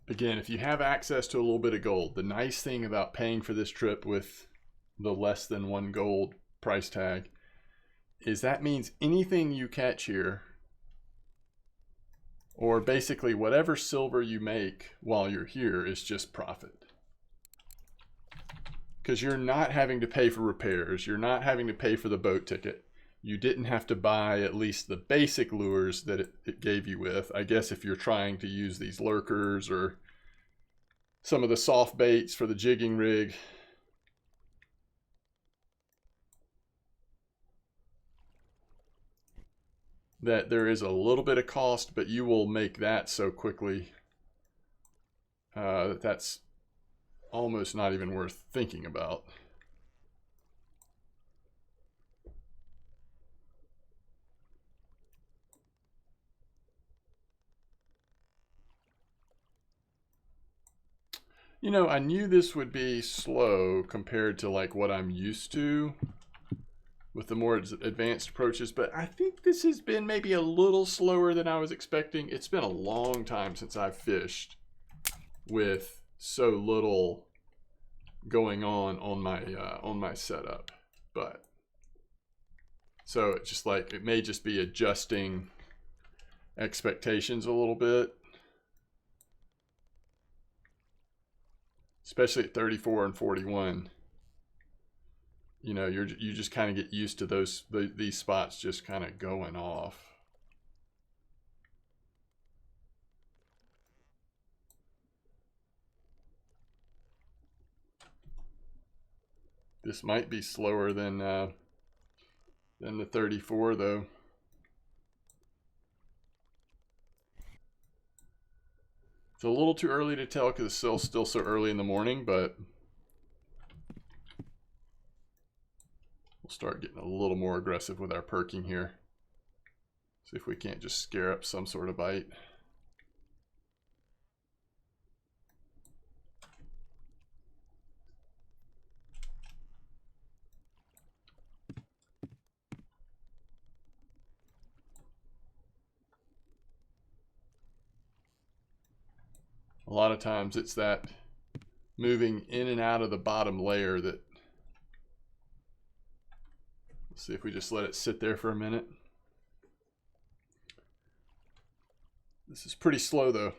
Again, if you have access to a little bit of gold, the nice thing about paying for this trip with the less than 1 gold price tag is that means anything you catch here, or basically whatever silver you make while you're here, is just profit. Because you're not having to pay for repairs, you're not having to pay for the boat ticket. You didn't have to buy at least the basic lures that it gave you with. I guess if you're trying to use these lurkers or some of the soft baits for the jigging rig. That there is a little bit of cost, but you will make that so quickly that's almost not even worth thinking about. You know, I knew this would be slow compared to like what I'm used to with the more advanced approaches, but I think this has been maybe a little slower than I was expecting. It's been a long time since I've fished with so little going on my setup, but so it's just like it may just be adjusting expectations a little bit. Especially at 34 and 41, you know, you just kind of get used to these spots just kind of going off. This might be slower than the 34 though. It's a little too early to tell because it's still so early in the morning, but we'll start getting a little more aggressive with our perking here. See if we can't just scare up some sort of bite. A lot of times it's that moving in and out of the bottom layer that, let's see if we just let it sit there for a minute. This is pretty slow though.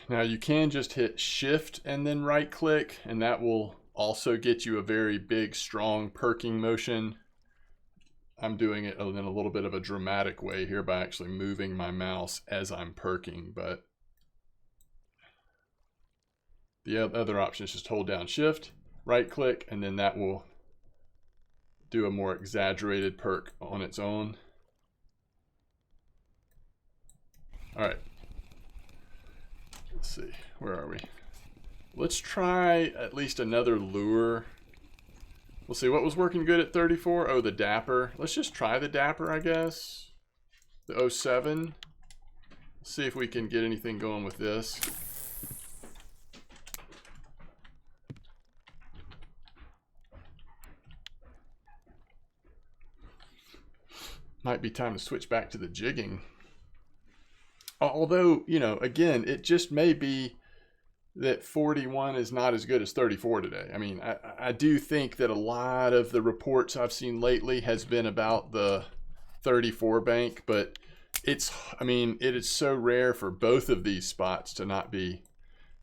Now you can just hit shift and then right click, and that will also get you a very big, strong perking motion. I'm doing it in a little bit of a dramatic way here by actually moving my mouse as I'm perking, but the other option is just hold down shift, right click, and then that will do a more exaggerated perk on its own. All right. Let's see, where are we? Let's try at least another lure. We'll see what was working good at 34. Oh, the Dapper. Let's just try the Dapper, I guess. The 07. Let's see if we can get anything going with this. Might be time to switch back to the jigging. Although, you know, again, it just may be that 41 is not as good as 34 today. I mean, I do think that a lot of the reports I've seen lately has been about the 34 bank, but it's, I mean, it is so rare for both of these spots to not be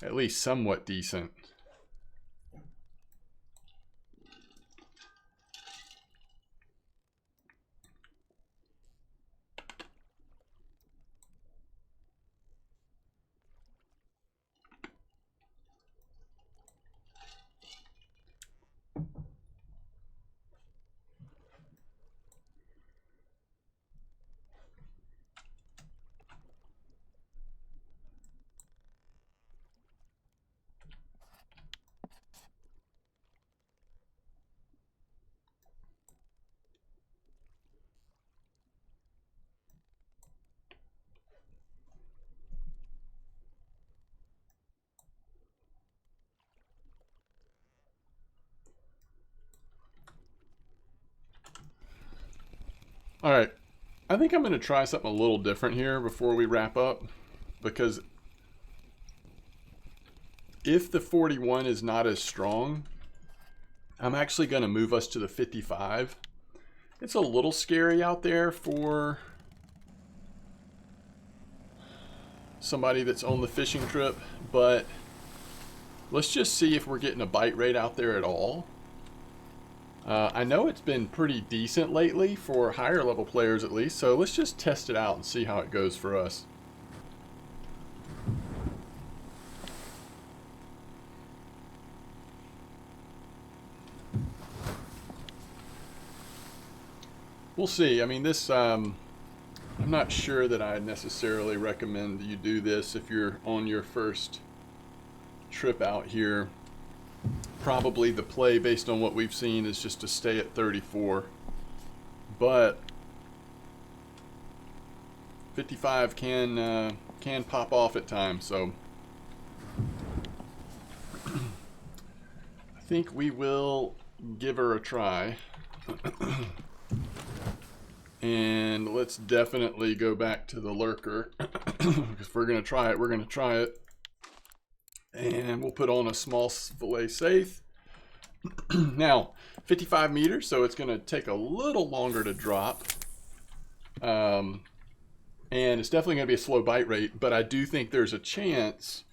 at least somewhat decent. All right, I think I'm going to try something a little different here before we wrap up, because if the 41 is not as strong, I'm actually going to move us to the 55. It's a little scary out there for somebody that's on the fishing trip, but let's just see if we're getting a bite rate out there at all. I know it's been pretty decent lately for higher level players at least, so let's just test it out and see how it goes for us. We'll see. I mean, this, I'm not sure that I necessarily recommend you do this if you're on your first trip out here. Probably the play based on what we've seen is just to stay at 34, but 55 can pop off at times, so I think we will give her a try. And let's definitely go back to the lurker, because if we're going to try it, we're going to try it. And we'll put on a small fillet safe. Now, 55 meters, so it's going to take a little longer to drop. And it's definitely going to be a slow bite rate, but I do think there's a chance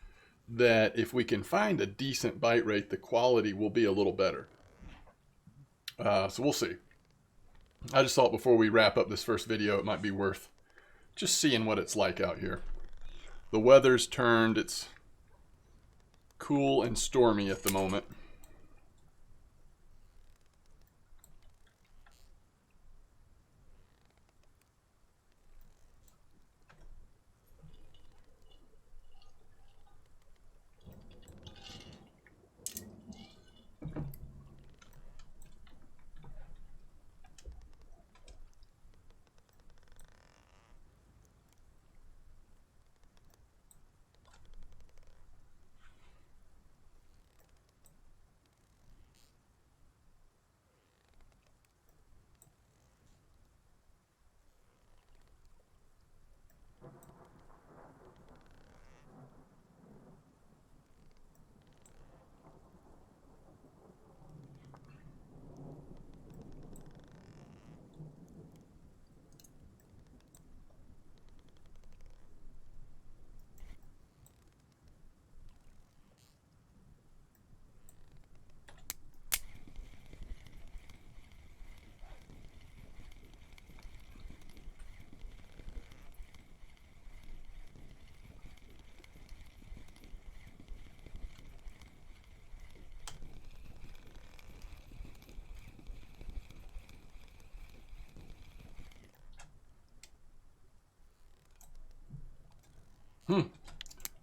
that if we can find a decent bite rate, the quality will be a little better. So we'll see. I just thought before we wrap up this first video, it might be worth just seeing what it's like out here. The weather's turned. It's cool and stormy at the moment.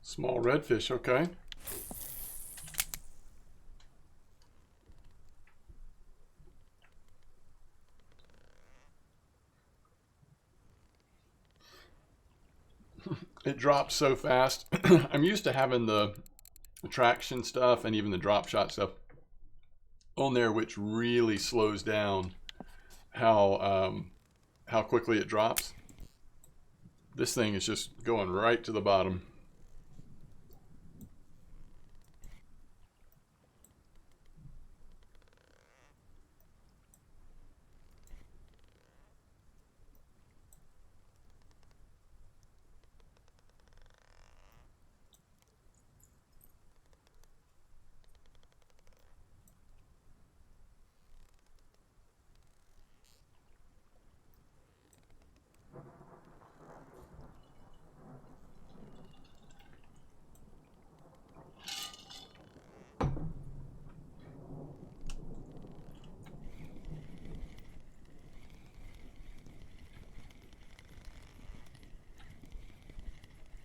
Small redfish, okay. It dropped so fast. I'm used to having the attraction stuff and even the drop shot stuff on there, which really slows down how quickly it drops. This thing is just going right to the bottom.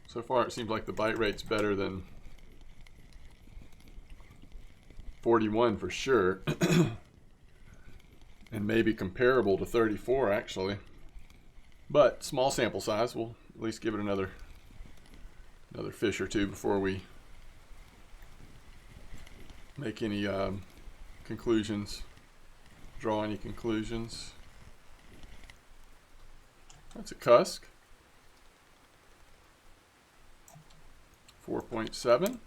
So far, it seems like the bite rate's better than 41 for sure. And maybe comparable to 34, actually. But small sample size. We'll at least give it another fish or two before we make any conclusions, draw any conclusions. That's a cusk. 4.7.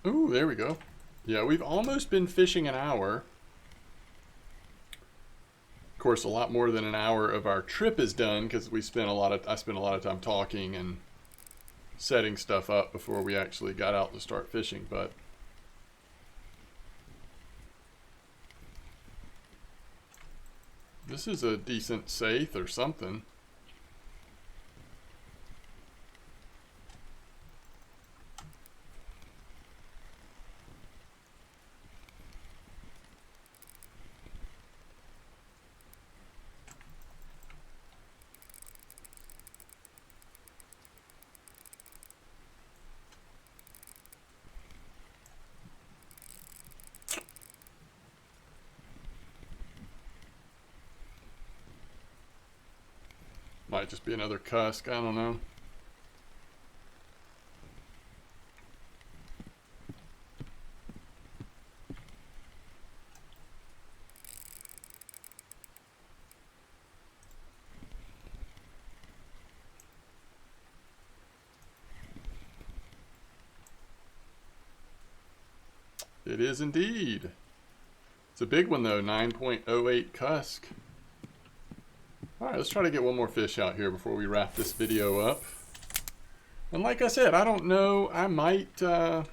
Ooh, there we go. Yeah, we've almost been fishing an hour. Of course, a lot more than an hour of our trip is done because I spent a lot of time talking and setting stuff up before we actually got out to start fishing. But this is a decent saithe or something. Might just be another cusk, I don't know. It is indeed. It's a big one though, 9.08 cusk. Alright, let's try to get one more fish out here before we wrap this video up. And like I said, I don't know, I might, you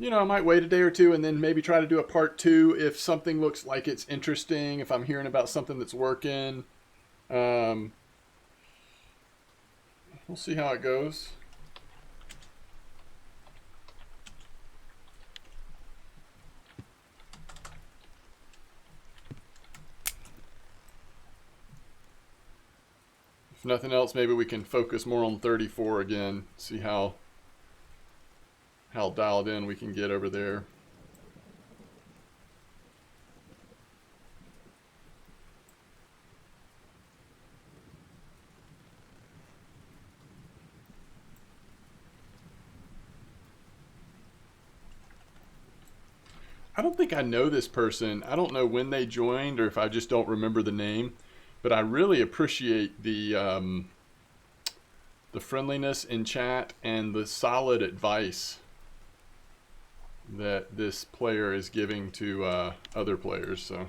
know, I might wait a day or two and then maybe try to do a part 2 if something looks like it's interesting, if I'm hearing about something that's working. We'll see how it goes. If nothing else, maybe we can focus more on 34 again, see how dialed in we can get over there. I don't think I know this person. I don't know when they joined or if I just don't remember the name. But I really appreciate the friendliness in chat and the solid advice that this player is giving to other players. So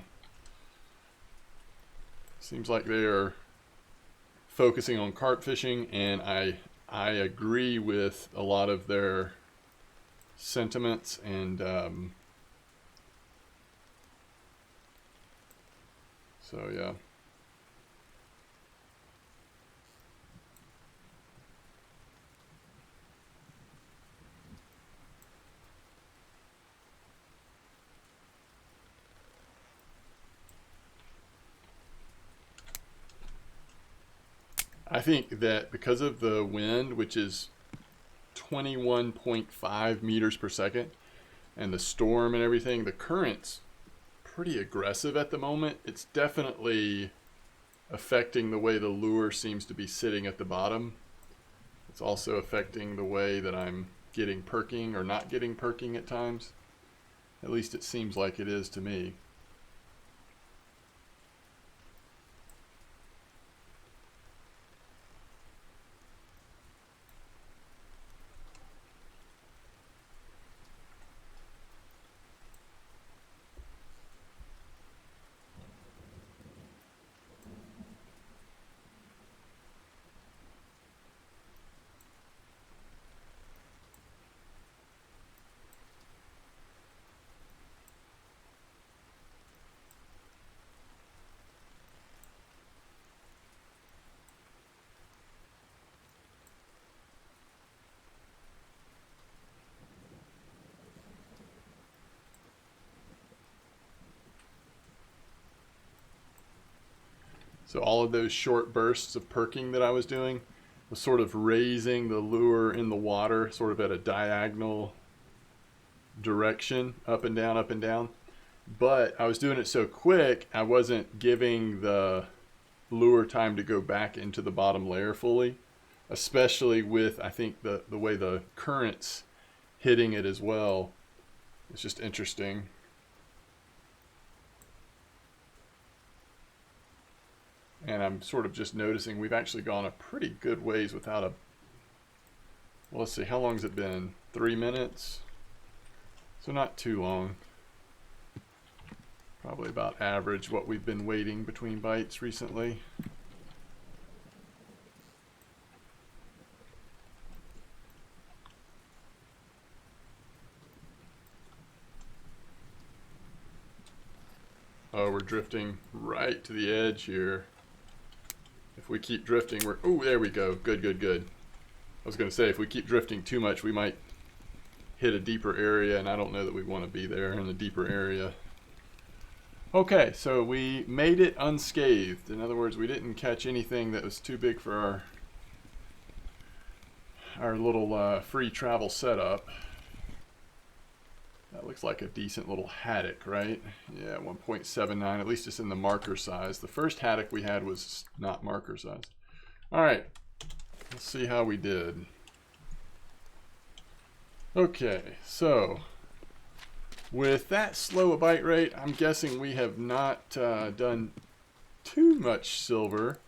seems like they are focusing on carp fishing, and I agree with a lot of their sentiments, and so yeah. I think that because of the wind, which is 21.5 meters per second, and the storm and everything, the current's pretty aggressive at the moment. It's definitely affecting the way the lure seems to be sitting at the bottom. It's also affecting the way that I'm getting perking or not getting perking at times. At least it seems like it is to me. So all of those short bursts of perking that I was doing was sort of raising the lure in the water, sort of at a diagonal direction, up and down, up and down. But I was doing it so quick, I wasn't giving the lure time to go back into the bottom layer fully, especially with, I think, the way the current's hitting it as well. It's just interesting. And I'm sort of just noticing we've actually gone a pretty good ways without a... Well, let's see, how long has it been? 3 minutes? So not too long. Probably about average what we've been waiting between bites recently. Oh, we're drifting right to the edge here. If we keep drifting, we're... Oh, there we go. Good, good, good. I was going to say, if we keep drifting too much, we might hit a deeper area, and I don't know that we want to be there in a deeper area. Okay, so we made it unscathed. In other words, we didn't catch anything that was too big for our little free travel setup. That looks like a decent little haddock, right? Yeah, 1.79. At least it's in the marker size. The first haddock we had was not marker size. All right, let's see how we did. Okay, so with that slow a bite rate, I'm guessing we have not done too much silver.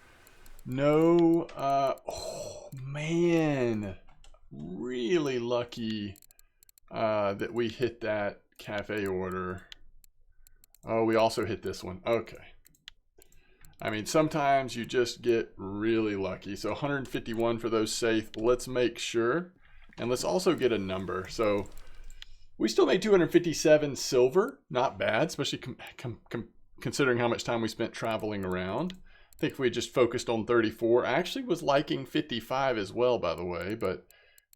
No, oh man, really lucky that we hit that cafe order. Oh, we also hit this one. Okay. I mean, sometimes you just get really lucky. So 151 for those safe. Let's make sure. And let's also get a number. So we still made 257 silver. Not bad, especially considering how much time we spent traveling around. I think if we just focused on 34, I actually was liking 55 as well, by the way. But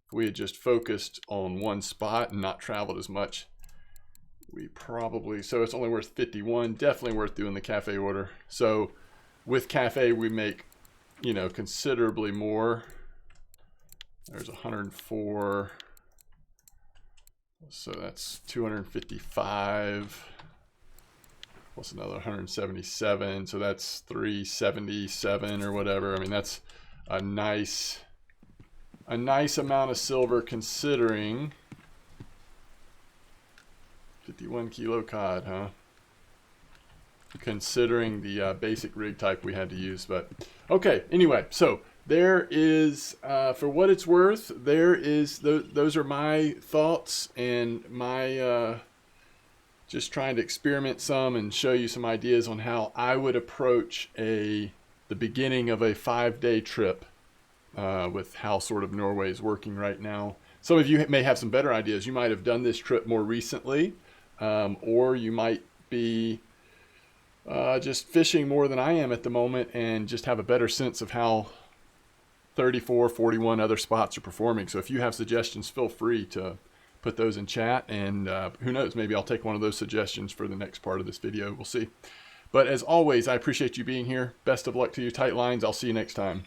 if we had just focused on one spot and not traveled as much, we probably, so it's only worth 51. Definitely worth doing the cafe order. So with cafe, we make, you know, considerably more. There's 104. So that's 255. Plus another 177. So that's 377 or whatever. I mean, that's a nice amount of silver considering 51 kilo cod, huh? Considering the basic rig type we had to use. But okay, anyway, so there is, for what it's worth, there is, those are my thoughts and my just trying to experiment some and show you some ideas on how I would approach the beginning of a 5-day trip with how sort of Norway is working right now. Some of you may have some better ideas. You might have done this trip more recently, or you might be just fishing more than I am at the moment and just have a better sense of how 34, 41 other spots are performing. So if you have suggestions, feel free to put those in chat, and who knows, maybe I'll take one of those suggestions for the next part of this video. We'll see. But as always, I appreciate you being here. Best of luck to you, tight lines. I'll see you next time.